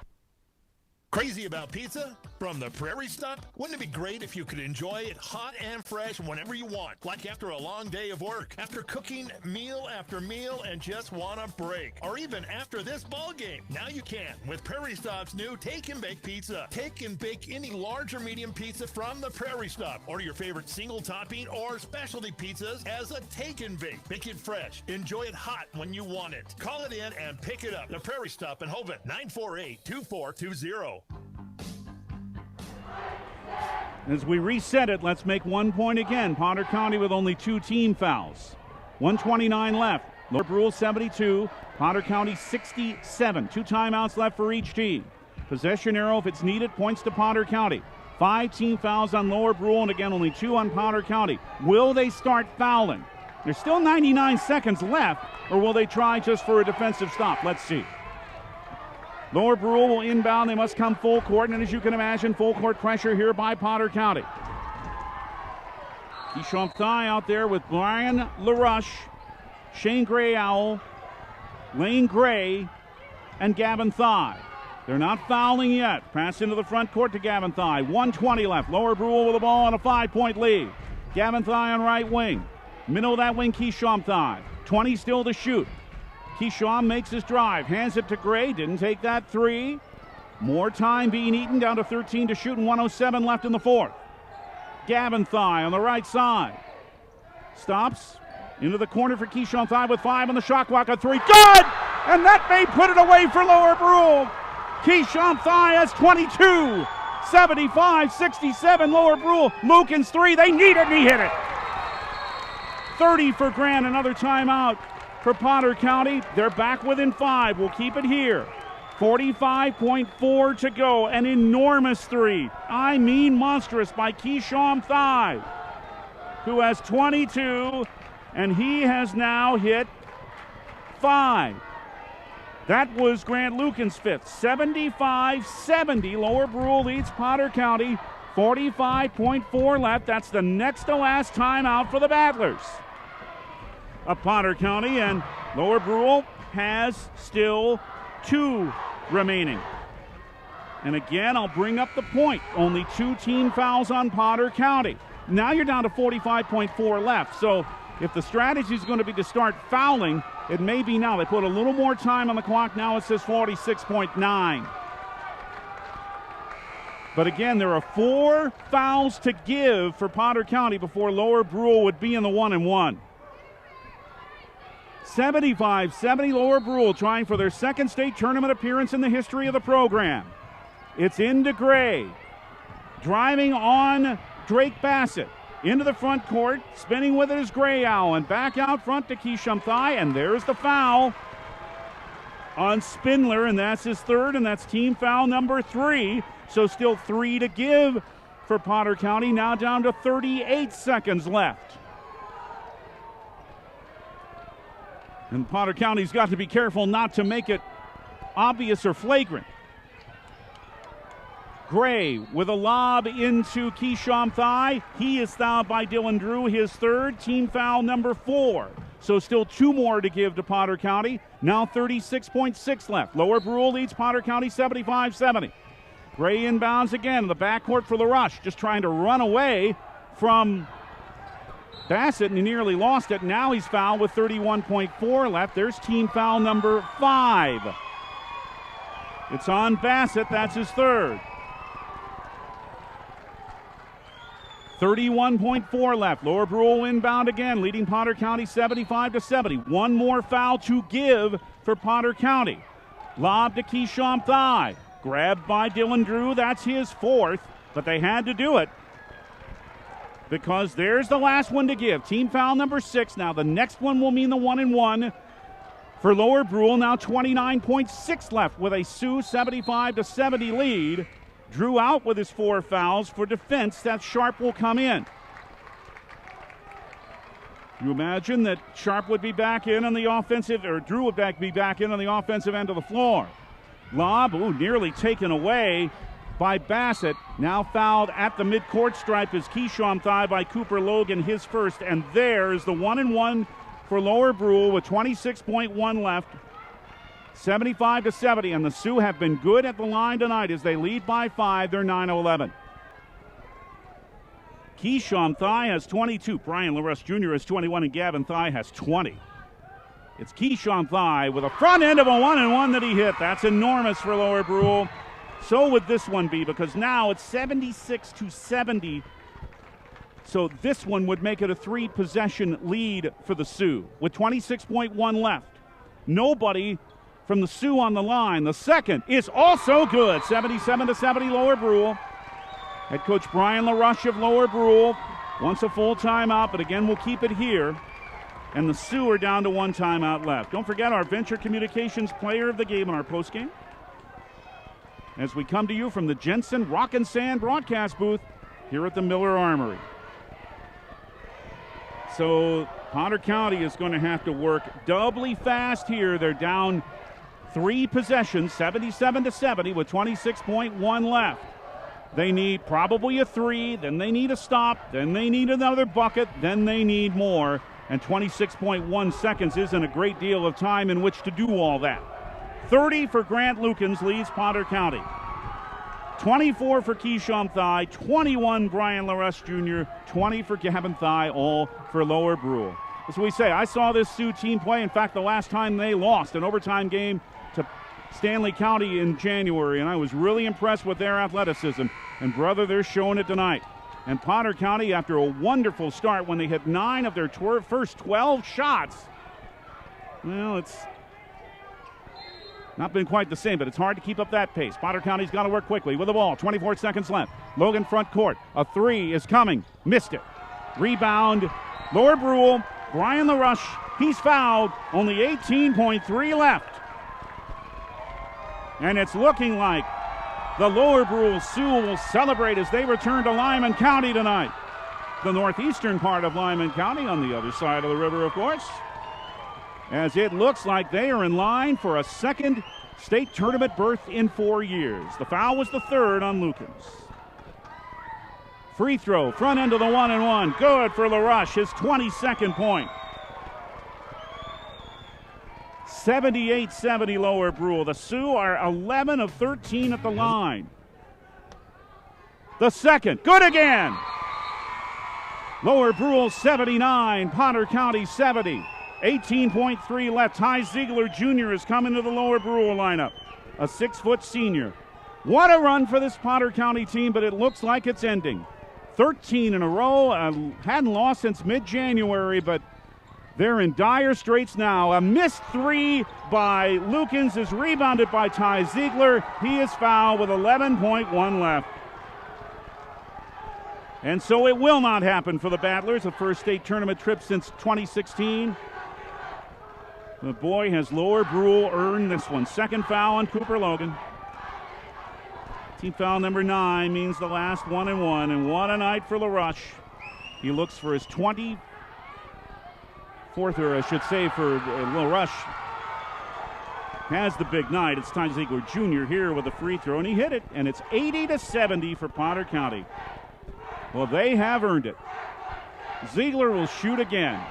Crazy about pizza? From the Prairie Stop? Wouldn't it be great if you could enjoy it hot and fresh whenever you want? Like after a long day of work, after cooking meal after meal and just want a break. Or even after this ball game. Now you can with Prairie Stop's new Take and Bake Pizza. Take and bake any large or medium pizza from the Prairie Stop. Order your favorite single topping or specialty pizzas as a Take and Bake. Make it fresh. Enjoy it hot when you want it. Call it in and pick it up. The Prairie Stop in Hoven, 948-2420. As we reset it, let's make 1 point again. Potter County with only 2 team fouls. 1:29 left. Lower Brule 72, Potter County 67. 2 timeouts left for each team. Possession arrow, if it's needed, points to Potter County. 5 team fouls on Lower Brule, and again, only 2 on Potter County. Will they start fouling? There's still 99 seconds left, or will they try just for a defensive stop? Let's see. Lower Brule will inbound. They must come full court, and as you can imagine, full court pressure here by Potter County. Keyshawn Thigh out there with Brian LaRush, Shane Gray Owl, Lane Gray, and Gavin Thigh. They're not fouling yet. Pass into the front court to Gavin Thigh. 1:20 left. Lower Brule with the ball on a 5-point lead. Gavin Thigh on right wing. Middle of that wing, Keyshawn Thigh. 20 still to shoot. Keyshawn makes his drive, hands it to Gray, didn't take that 3. More time being eaten, down to 13 to shoot and 1:07 left in the fourth. Gavin Thigh on the right side. Stops into the corner for Keyshawn Thigh with 5 on the shot clock, a 3. Good! And that may put it away for Lower Brule. Keyshawn Thigh has 22. 75-67 Lower Brule. Lukens 3, they need it and he hit it. 30 for Grant, another timeout for Potter County. They're back within 5. We'll keep it here. 45.4 to go. An enormous 3. I mean monstrous by Keyshawn Thigh, who has 22, and he has now hit 5. That was Grant Lukens' 5th. 75-70. Lower Brule leads Potter County. 45.4 left. That's the next to last timeout for the Battlers. of Potter County, and Lower Brule has still 2 remaining. And again, I'll bring up the point. Only 2 team fouls on Potter County. Now you're down to 45.4 left. So if the strategy is going to be to start fouling, it may be now. They put a little more time on the clock. Now it says 46.9. But again, there are 4 fouls to give for Potter County before Lower Brule would be in the 1-1. 75-70 Lower Brule trying for their second state tournament appearance in the history of the program. It's into Gray. Driving on Drake Bassett. Into the front court. Spinning with it is Gray Allen. Back out front to Keesham Thai. And there's the foul on Spindler. And that's his 3rd. And that's team foul number 3. So still 3 to give for Potter County. Now down to 38 seconds left. And Potter County's got to be careful not to make it obvious or flagrant. Gray with a lob into Keesham Thai. He is fouled by Dylan Drew, his 3rd, team foul number 4. So still 2 more to give to Potter County. Now 36.6 left. Lower Brule leads Potter County 75-70. Gray inbounds again in the backcourt for LaRush, just trying to run away from Bassett, and he nearly lost it. Now he's fouled with 31.4 left. There's team foul number 5. It's on Bassett. That's his 3rd. 31.4 left. Lower Brule inbound again, leading Potter County 75-70. 1 more foul to give for Potter County. Lob to Keesham Thai. Grabbed by Dylan Drew. That's his 4th, but they had to do it because there's the last one to give. Team foul number 6. Now the next one will mean the 1-1 for Lower Brule. Now 29.6 left with a Sioux 75-70 lead. Drew out with his 4 fouls for defense. That Sharp will come in. You imagine that Sharp would be back in on the offensive, or Drew would be back in on the offensive end of the floor. Lob, nearly taken away by Bassett. Now fouled at the midcourt stripe is Keesham Thai by Cooper Logan, his 1st. And there's the 1-1 for Lower Brule with 26.1 left. 75-70, and the Sioux have been good at the line tonight as they lead by 5. They're 9-11. Keesham Thai has 22. Brian LaRush Jr. has 21, and Gavin Thai has 20. It's Keesham Thai with a front end of a 1-1 that he hit. That's enormous for Lower Brule. So would this one be, because now it's 76-70. So this one would make it a 3-possession lead for the Sioux with 26.1 left. Nobody from the Sioux on the line. The second is also good. 77-70 Lower Brule. Head coach Brian LaRush of Lower Brule wants a full timeout, but again, we'll keep it here. And the Sioux are down to 1 timeout left. Don't forget our Venture Communications player of the game in our postgame. As we come to you from the Jensen Rock and Sand broadcast booth here at the Miller Armory. So Potter County is going to have to work doubly fast here. They're down 3 possessions, 77-70 with 26.1 left. They need probably a 3, then they need a stop, then they need another bucket, then they need more. And 26.1 seconds isn't a great deal of time in which to do all that. 30 for Grant Lukens leads Potter County. 24 for Keesham Thai, 21 Brian LaRush Jr., 20 for Gavin Thai, all for Lower Brule. As we say, I saw this Sioux team play. In fact, the last time they lost an overtime game to Stanley County in January, and I was really impressed with their athleticism. And brother, they're showing it tonight. And Potter County, after a wonderful start when they hit 9 of their first 12 shots, well, it's not been quite the same, but it's hard to keep up that pace. Potter County's got to work quickly with the ball. 24 seconds left. Logan front court. A 3 is coming. Missed it. Rebound. Lower Brule. Brian LaRush. He's fouled. Only 18.3 left. And it's looking like the Lower Brule Sioux will celebrate as they return to Lyman County tonight. The northeastern part of Lyman County, on the other side of the river, of course. As it looks like they are in line for a second state tournament berth in 4 years. The foul was the 3rd on Lukens. Free throw, front end of the 1-1. Good for LaRush, his 22nd point. 78-70 Lower Brule. The Sioux are 11 of 13 at the line. The second, good again. Lower Brule 79, Potter County 70. 18.3 left. Ty Ziegler Jr. has come into the Lower Brule lineup, a 6-foot senior. What a run for this Potter County team, but it looks like it's ending. 13 in a row, hadn't lost since mid-January, but they're in dire straits now. A missed three by Lukens is rebounded by Ty Ziegler. He is fouled with 11.1 left. And so it will not happen for the Battlers, a first state tournament trip since 2016. The boy has Lower Brule earned this one. Second foul on Cooper Logan. Team foul number 9 means the last 1-1, and what a night for LaRush. He looks for his 24th, or I should say for LaRush. Has the big night. It's Ty Ziegler Jr. here with a free throw, and he hit it, and it's 80-70 for Potter County. Well, they have earned it. Ziegler will shoot again.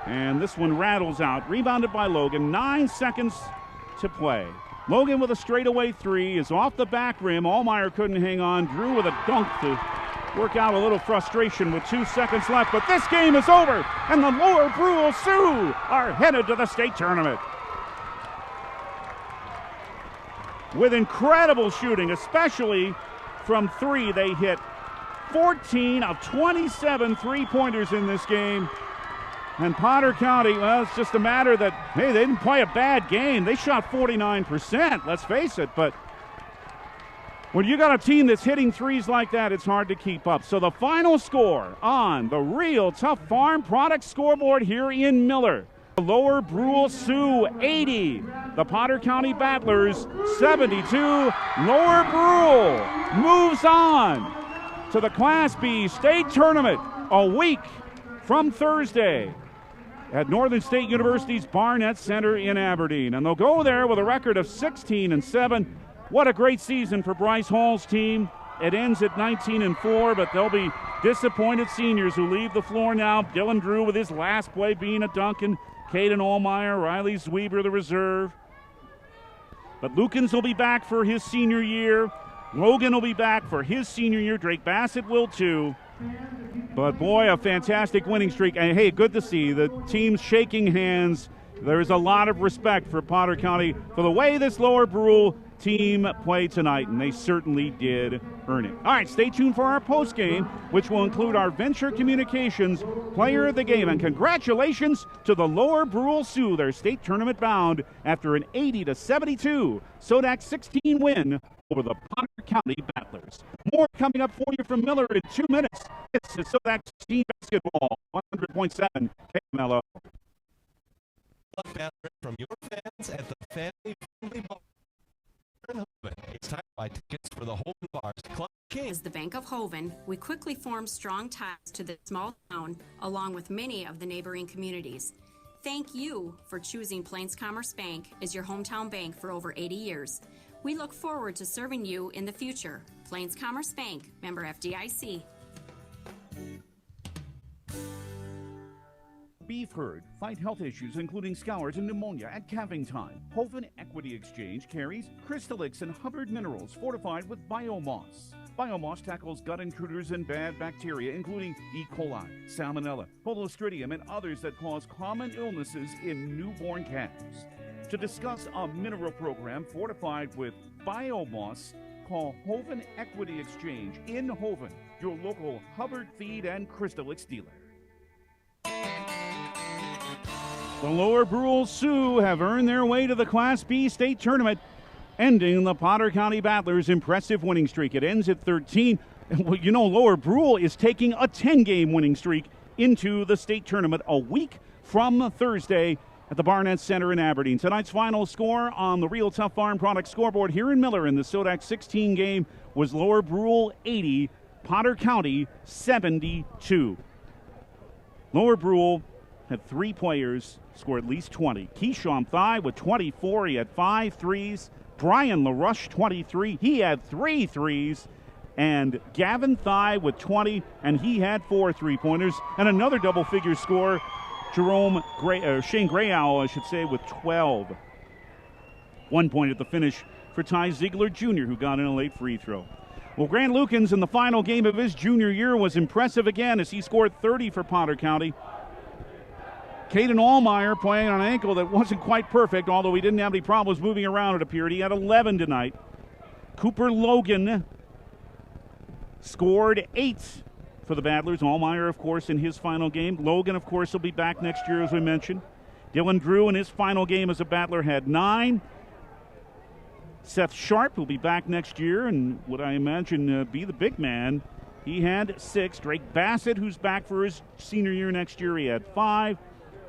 And this one rattles out. Rebounded by Logan. 9 seconds to play. Logan with a straightaway three is off the back rim. Allmeyer couldn't hang on. Drew with a dunk to work out a little frustration with 2 seconds left. But this game is over, and the Lower Brule Sioux are headed to the state tournament. With incredible shooting, especially from three. They hit 14 of 27 three-pointers in this game. And Potter County, well, it's just a matter that, hey, they didn't play a bad game. They shot 49%, let's face it. But when you got a team that's hitting threes like that, it's hard to keep up. So the final score on the Real Tough Farm Products scoreboard here in Miller. The Lower Brule Sioux 80. The Potter County Battlers 72. Lower Brule moves on to the Class B state tournament a week from Thursday at Northern State University's Barnett Center in Aberdeen. And they'll go there with a record of 16-7. What a great season for Bryce Hall's team. It ends at 19-4, but they'll be disappointed seniors who leave the floor now. Dylan Drew with his last play being a dunk, and Caden Allmeyer, Riley Zweber, the reserve. But Lukens will be back for his senior year. Logan will be back for his senior year. Drake Bassett will too. But boy, a fantastic winning streak. And hey, good to see the teams shaking hands. There is a lot of respect for Potter County for the way this Lower Brule team played tonight, and they certainly did earn it. All right, stay tuned for our post game, which will include our Venture Communications Player of the Game. And congratulations to the Lower Brule Sioux. Their state tournament bound after an 80-72 SoDak 16 win over the Potter County Battlers. More coming up for you from Miller in 2 minutes. This is SoDak 16 basketball, 100.7 KMLO. From your fans at the Family Friendly Bar. It's time to buy tickets for the Holden Bars Club King. As the Bank of Hoven, we quickly formed strong ties to this small town, along with many of the neighboring communities. Thank you for choosing Plains Commerce Bank as your hometown bank for over 80 years. We look forward to serving you in the future. Plains Commerce Bank, member FDIC. Beef herd fight health issues including scours and pneumonia at calving time. Hoven Equity Exchange carries Crystallix and Hubbard minerals fortified with biomoss. Biomoss tackles gut intruders and bad bacteria including E. coli, Salmonella, Clostridium, and others that cause common illnesses in newborn calves. To discuss a mineral program fortified with biomoss, call Hoven Equity Exchange in Hoven, your local Hubbard Feed and Crystallix dealer. The Lower Brule Sioux have earned their way to the Class B state tournament, ending the Potter County Battlers' impressive winning streak. It ends at 13. Well, you know, Lower Brule is taking a 10-game winning streak into the state tournament a week from Thursday at the Barnett Center in Aberdeen. Tonight's final score on the Real Tough Farm Products scoreboard here in Miller in the SoDak 16 game was Lower Brule 80, Potter County 72. Lower Brule had 3 players score at least 20. Keyshawn Thigh with 24. He had 5 threes. Brian LaRush, 23. He had 3 threes. And Gavin Thigh with 20, and he had 4 3-pointers. And another double-figure score, Shane Grayow, I should say, with 12. 1 point at the finish for Ty Ziegler Jr., who got in a late free throw. Well, Grant Lukens in the final game of his junior year was impressive again as he scored 30 for Potter County. Caden Allmeyer playing on an ankle that wasn't quite perfect, although he didn't have any problems moving around, it appeared. He had 11 tonight. Cooper Logan scored 8 for the Battlers. Allmeyer, of course, in his final game. Logan, of course, will be back next year, as we mentioned. Dylan Drew in his final game as a Battler had 9. Seth Sharp will be back next year and would I imagine be the big man. He had 6. Drake Bassett, who's back for his senior year next year, he had 5.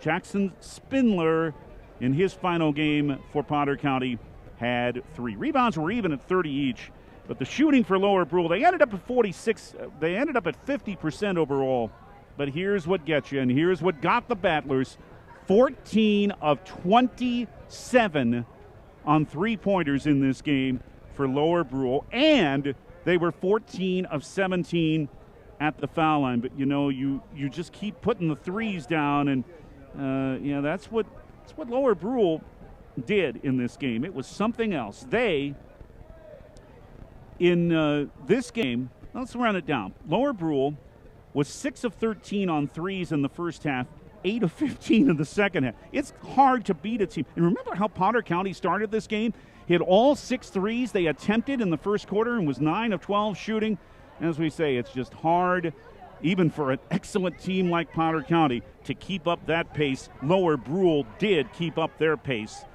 Jackson Spindler in his final game for Potter County had 3. Rebounds were even at 30 each, but the shooting for Lower Brule, they ended up at 46. They ended up at 50% overall. But here's what gets you, and here's what got the Battlers: 14 of 27 on three-pointers in this game for Lower Brule, and they were 14 of 17 at the foul line. But, you just keep putting the threes down, and, that's what Lower Brule did in this game. It was something else. In this game, let's run it down. Lower Brule was 6 of 13 on threes in the first half, 8 of 15 in the second half. It's hard to beat a team. And remember how Potter County started this game? Hit all 6 threes they attempted in the first quarter and was 9 of 12 shooting. As we say, it's just hard, even for an excellent team like Potter County, to keep up that pace. Lower Brule did keep up their pace.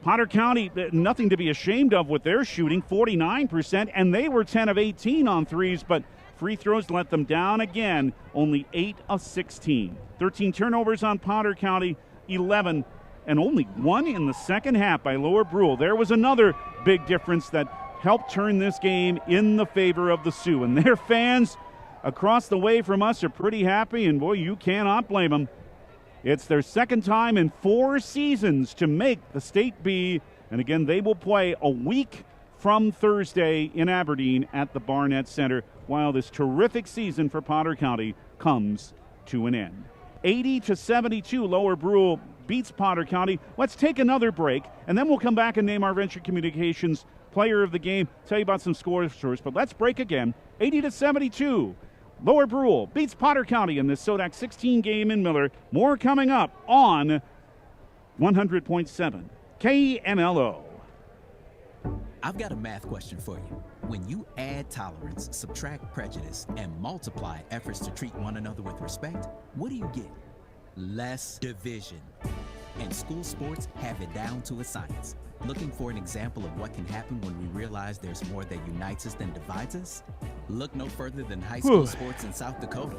Potter County, nothing to be ashamed of with their shooting, 49%, and they were 10 of 18 on threes, but free throws let them down again, only 8 of 16. 13 turnovers on Potter County, 11, and only 1 in the second half by Lower Brule. There was another big difference that helped turn this game in the favor of the Sioux, and their fans across the way from us are pretty happy, and boy, you cannot blame them. It's their second time in 4 seasons to make the State B, and again, they will play a week from Thursday in Aberdeen at the Barnett Center, while this terrific season for Potter County comes to an end. 80-72, Lower Brule beats Potter County. Let's take another break, and then we'll come back and name our Venture Communications Player of the Game, tell you about some scores first, but let's break again. 80-72, Lower Brule beats Potter County in this SoDak 16 game in Miller. More coming up on 100.7 KMLO. I've got a math question for you. When you add tolerance, subtract prejudice, and multiply efforts to treat one another with respect, what do you get? Less division. And school sports have it down to a science. Looking for an example of what can happen when we realize there's more that unites us than divides us? Look no further than high school sports in South Dakota.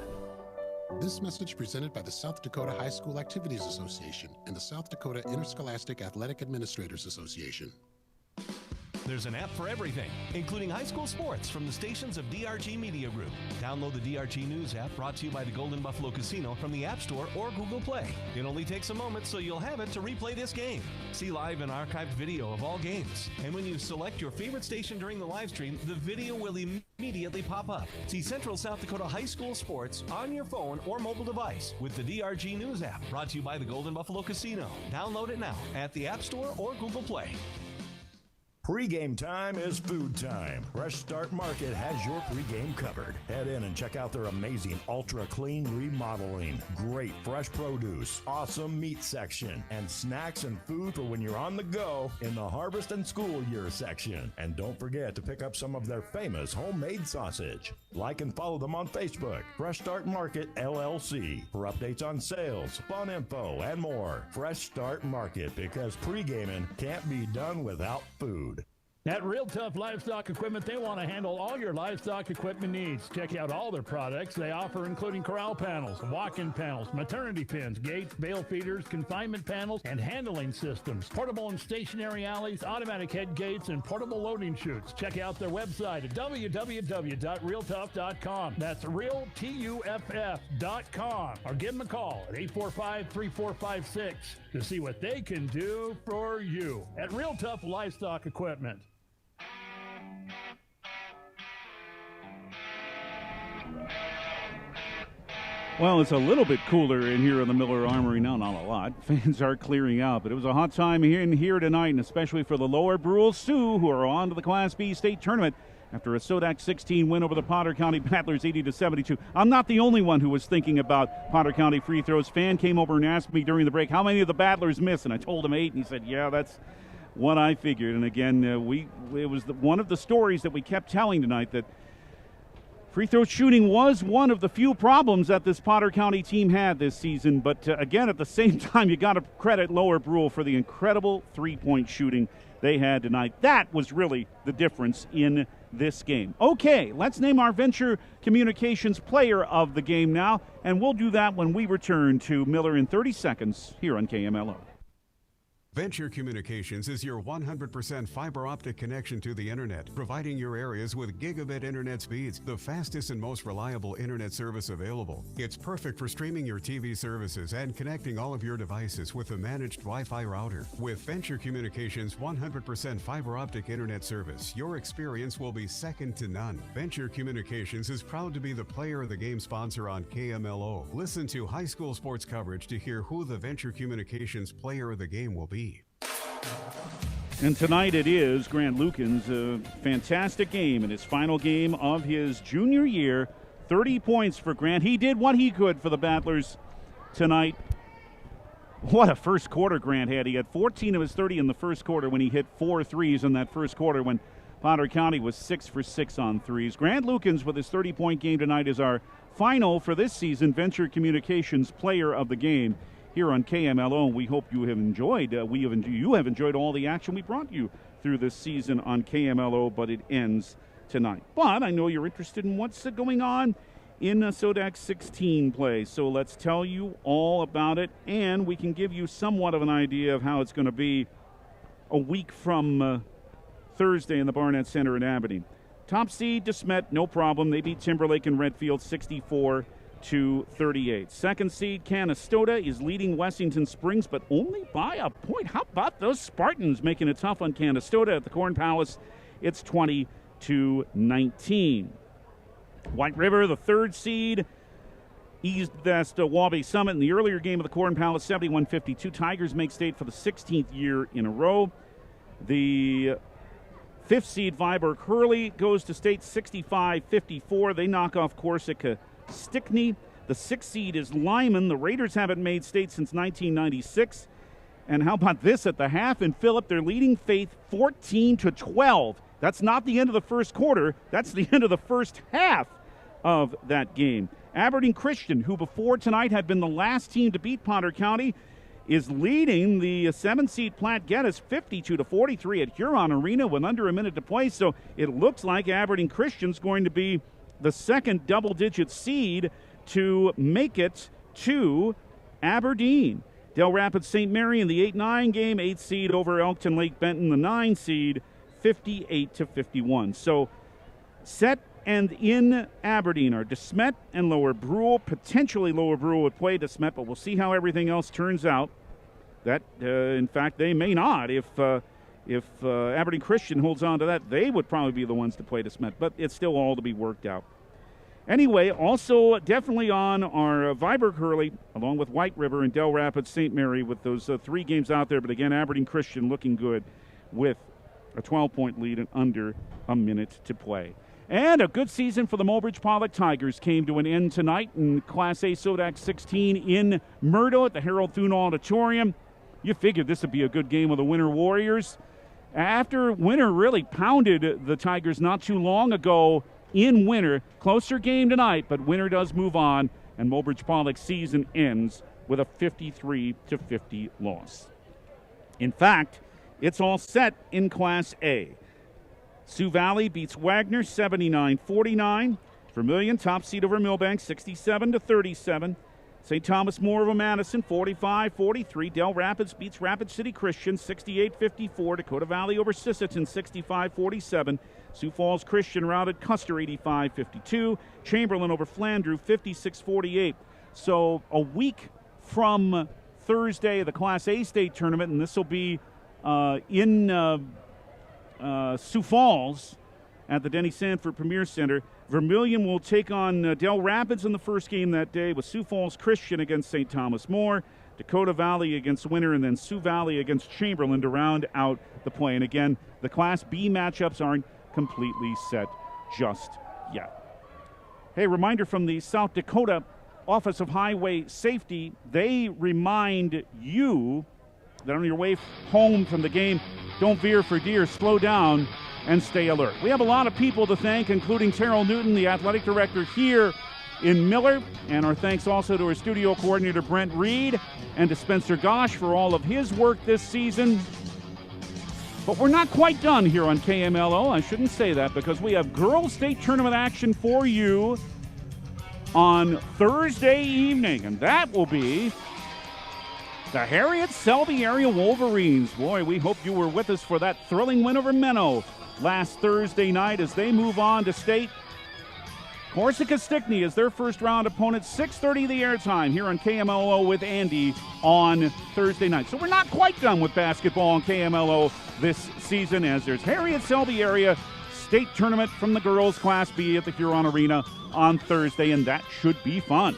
This message presented by the South Dakota High School Activities Association and the South Dakota Interscholastic Athletic Administrators Association. There's an app for everything, including high school sports from the stations of DRG Media Group. Download the DRG News app, brought to you by the Golden Buffalo Casino, from the App Store or Google Play. It only takes a moment, so you'll have it to replay this game. See live and archived video of all games. And when you select your favorite station during the live stream, the video will immediately pop up. See Central South Dakota high school sports on your phone or mobile device with the DRG News app, brought to you by the Golden Buffalo Casino. Download it now at the App Store or Google Play. Pre-game time is food time. Fresh Start Market has your pre-game covered. Head in and check out their amazing ultra clean remodeling. Great fresh produce, awesome meat section, and snacks and food for when you're on the go in the harvest and school year section. And don't forget to pick up some of their famous homemade sausage. Like and follow them on Facebook, Fresh Start Market LLC, for updates on sales, fun info, and more. Fresh Start Market, because pre-gaming can't be done without food. At Real Tough Livestock Equipment, they want to handle all your livestock equipment needs. Check out all their products they offer, including corral panels, walk-in panels, maternity pens, gates, bale feeders, confinement panels, and handling systems, portable and stationary alleys, automatic head gates, and portable loading chutes. Check out their website at www.realtough.com. That's realtuff.com. Or give them a call at 845-3456 to see what they can do for you at Real Tough Livestock Equipment. Well, it's a little bit cooler in here in the Miller Armory now, not a lot. Fans are clearing out, but it was a hot time here tonight, and especially for the Lower Brule Sioux, who are on to the Class B state tournament after a SoDak 16 win over the Potter County Battlers 80-72. I'm not the only one who was thinking about Potter County free throws. Fan came over and asked me during the break, how many of the Battlers missed? And I told him 8, and he said, yeah, that's what I figured. And again, it was one of the stories that we kept telling tonight, that free throw shooting was one of the few problems that this Potter County team had this season. But again, at the same time, you got to credit Lower Brule for the incredible three-point shooting they had tonight. That was really the difference in this game. Okay, let's name our Venture Communications player of the game now, and we'll do that when we return to Miller in 30 seconds here on KMLO. Venture Communications is your 100% fiber optic connection to the internet, providing your areas with gigabit internet speeds, the fastest and most reliable internet service available. It's perfect for streaming your TV services and connecting all of your devices with a managed Wi-Fi router. With Venture Communications' 100% fiber optic internet service, your experience will be second to none. Venture Communications is proud to be the player of the game sponsor on KMLO. Listen to high school sports coverage to hear who the Venture Communications player of the game will be. And tonight it is Grant Lucan's fantastic game in his final game of his junior year. 30 points for Grant. He did what he could for the Battlers tonight. What a first quarter Grant had. He had 14 of his 30 in the first quarter when he hit 4 threes in that first quarter when Potter County was 6 for 6 on threes. Grant Lucan's with his 30-point game tonight is our final for this season Venture Communications player of the game here on KMLO. We hope you have enjoyed. You have enjoyed all the action we brought you through this season on KMLO, but it ends tonight. But I know you're interested in what's going on in SoDak 16 play, so let's tell you all about it, and we can give you somewhat of an idea of how it's going to be a week from Thursday in the Barnett Center in Aberdeen. Top seed, DeSmet, no problem. They beat Timberlake and Redfield 64-38. Second seed, Canastota, is leading Wessington Springs, but only by a point. How about those Spartans making it tough on Canastota at the Corn Palace? It's 20-19. White River, the third seed, eased past Waubee Summit in the earlier game of the Corn Palace, 71-52. Tigers make state for the 16th year in a row. The fifth seed, Viborg Hurley, goes to state 65-54. They knock off Corsica Stickney. The sixth seed is Lyman. The Raiders haven't made state since 1996. And how about this at the half in Phillip? They're leading Faith 14-12. That's not the end of the first quarter. That's the end of the first half of that game. Aberdeen Christian, who before tonight had been the last team to beat Potter County, is leading the 7-seed Platte Geddes 52-43 at Huron Arena with under a minute to play. So it looks like Aberdeen Christian's going to be the second double-digit seed to make it to Aberdeen. Del Rapids St. Mary in the 8-9 game, 8th seed over Elkton Lake Benton, the 9 seed, 58-51. So set and in Aberdeen are DeSmet and Lower Brule. Potentially Lower Brule would play DeSmet, but we'll see how everything else turns out. That, in fact, they may not. If Aberdeen Christian holds on to that, they would probably be the ones to play DeSmet, but it's still all to be worked out. Anyway, also definitely on our Viborg Hurley, along with White River and Del Rapids St. Mary with those 3 games out there. But again, Aberdeen Christian looking good with a 12-point lead and under a minute to play. And a good season for the Mulbridge Pollock Tigers came to an end tonight in Class A SoDak 16 in Murdo at the Harold Thune Auditorium. You figured this would be a good game with the Winter Warriors. After Winter really pounded the Tigers not too long ago in Winter, closer game tonight, but Winter does move on, and Mulbridge Pollock's season ends with a 53-50 loss. In fact, it's all set in Class A. Sioux Valley beats Wagner 79-49. Vermilion, top seed over Millbank, 67-37. St. Thomas More over Madison, 45-43. Del Rapids beats Rapid City Christian, 68-54. Dakota Valley over Sisseton, 65-47. Sioux Falls Christian routed Custer, 85-52. Chamberlain over Flandreau, 56-48. So a week from Thursday, the Class A state tournament, and this will be in Sioux Falls. at the Denny Sanford Premier Center. Vermilion will take on Del Rapids in the first game that day, with Sioux Falls Christian against St. Thomas More, Dakota Valley against Winter, and then Sioux Valley against Chamberlain to round out the play. And again, the Class B matchups aren't completely set just yet. Hey, reminder from the South Dakota Office of Highway Safety. They remind you that on your way home from the game, don't veer for deer, slow down and stay alert. We have a lot of people to thank, including Terrell Newton, the athletic director here in Miller, and our thanks also to our studio coordinator Brent Reed and to Spencer Gosh for all of his work this season. But we're not quite done here on KMLO. I shouldn't say that, because we have girls state tournament action for you on Thursday evening, and that will be the Harriet Selby Area Wolverines. Boy, we hope you were with us for that thrilling win over Menno last Thursday night as they move on to state. Corsica Stickney is their first round opponent. 6:30 the airtime here on KMLO with Andy on Thursday night. So we're not quite done with basketball on KMLO this season, as there's Harriet Selby Area State Tournament from the girls Class B at the Huron Arena on Thursday, and that should be fun.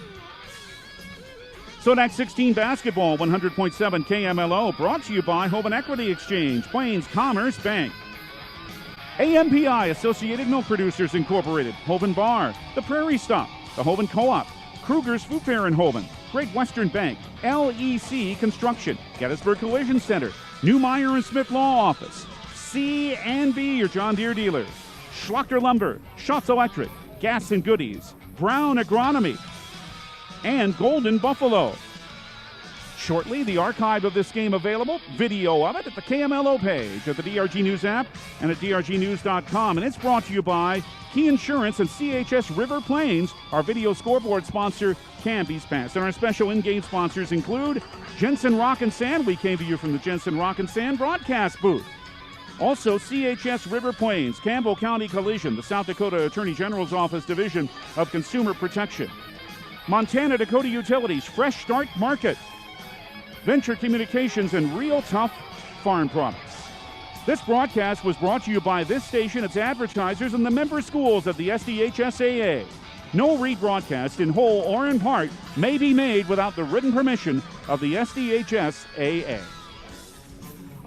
SoDak 16 basketball, 100.7 KMLO, brought to you by Hoban Equity Exchange, Plains Commerce Bank, AMPI, Associated Milk Producers Incorporated, Hoban Bar, The Prairie Stop, the Hoban Co-op, Kruger's Food Fair in Hoban, Great Western Bank, LEC Construction, Gettysburg Collision Center, Newmeyer and Smith Law Office, C&B, your John Deere dealers, Schlachter Lumber, Schatz Electric, Gas and Goodies, Brown Agronomy, and Golden Buffalo. Shortly, the archive of this game available, video of it at the KMLO page, at the DRG News app, and at drgnews.com. And it's brought to you by Key Insurance and CHS River Plains. Our video scoreboard sponsor, Canby's Pass. And our special in-game sponsors include Jensen Rock and Sand. We came to you from the Jensen Rock and Sand broadcast booth. Also, CHS River Plains, Campbell County Collision, the South Dakota Attorney General's Office Division of Consumer Protection, Montana Dakota Utilities, Fresh Start Market, Venture Communications, and Real Tough Farm Products. This broadcast was brought to you by this station, its advertisers, and the member schools of the SDHSAA. No rebroadcast in whole or in part may be made without the written permission of the SDHSAA.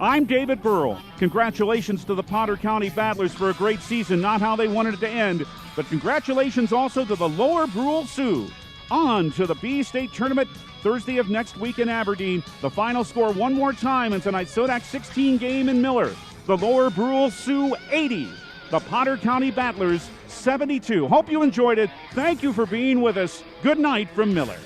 I'm David Burrell. Congratulations to the Potter County Battlers for a great season, not how they wanted it to end, but congratulations also to the Lower Brule Sioux. On to the B-State Tournament Thursday of next week in Aberdeen. The final score one more time in tonight's SoDak 16 game in Miller. The Lower Brule Sioux 80. The Potter County Battlers 72. Hope you enjoyed it. Thank you for being with us. Good night from Miller.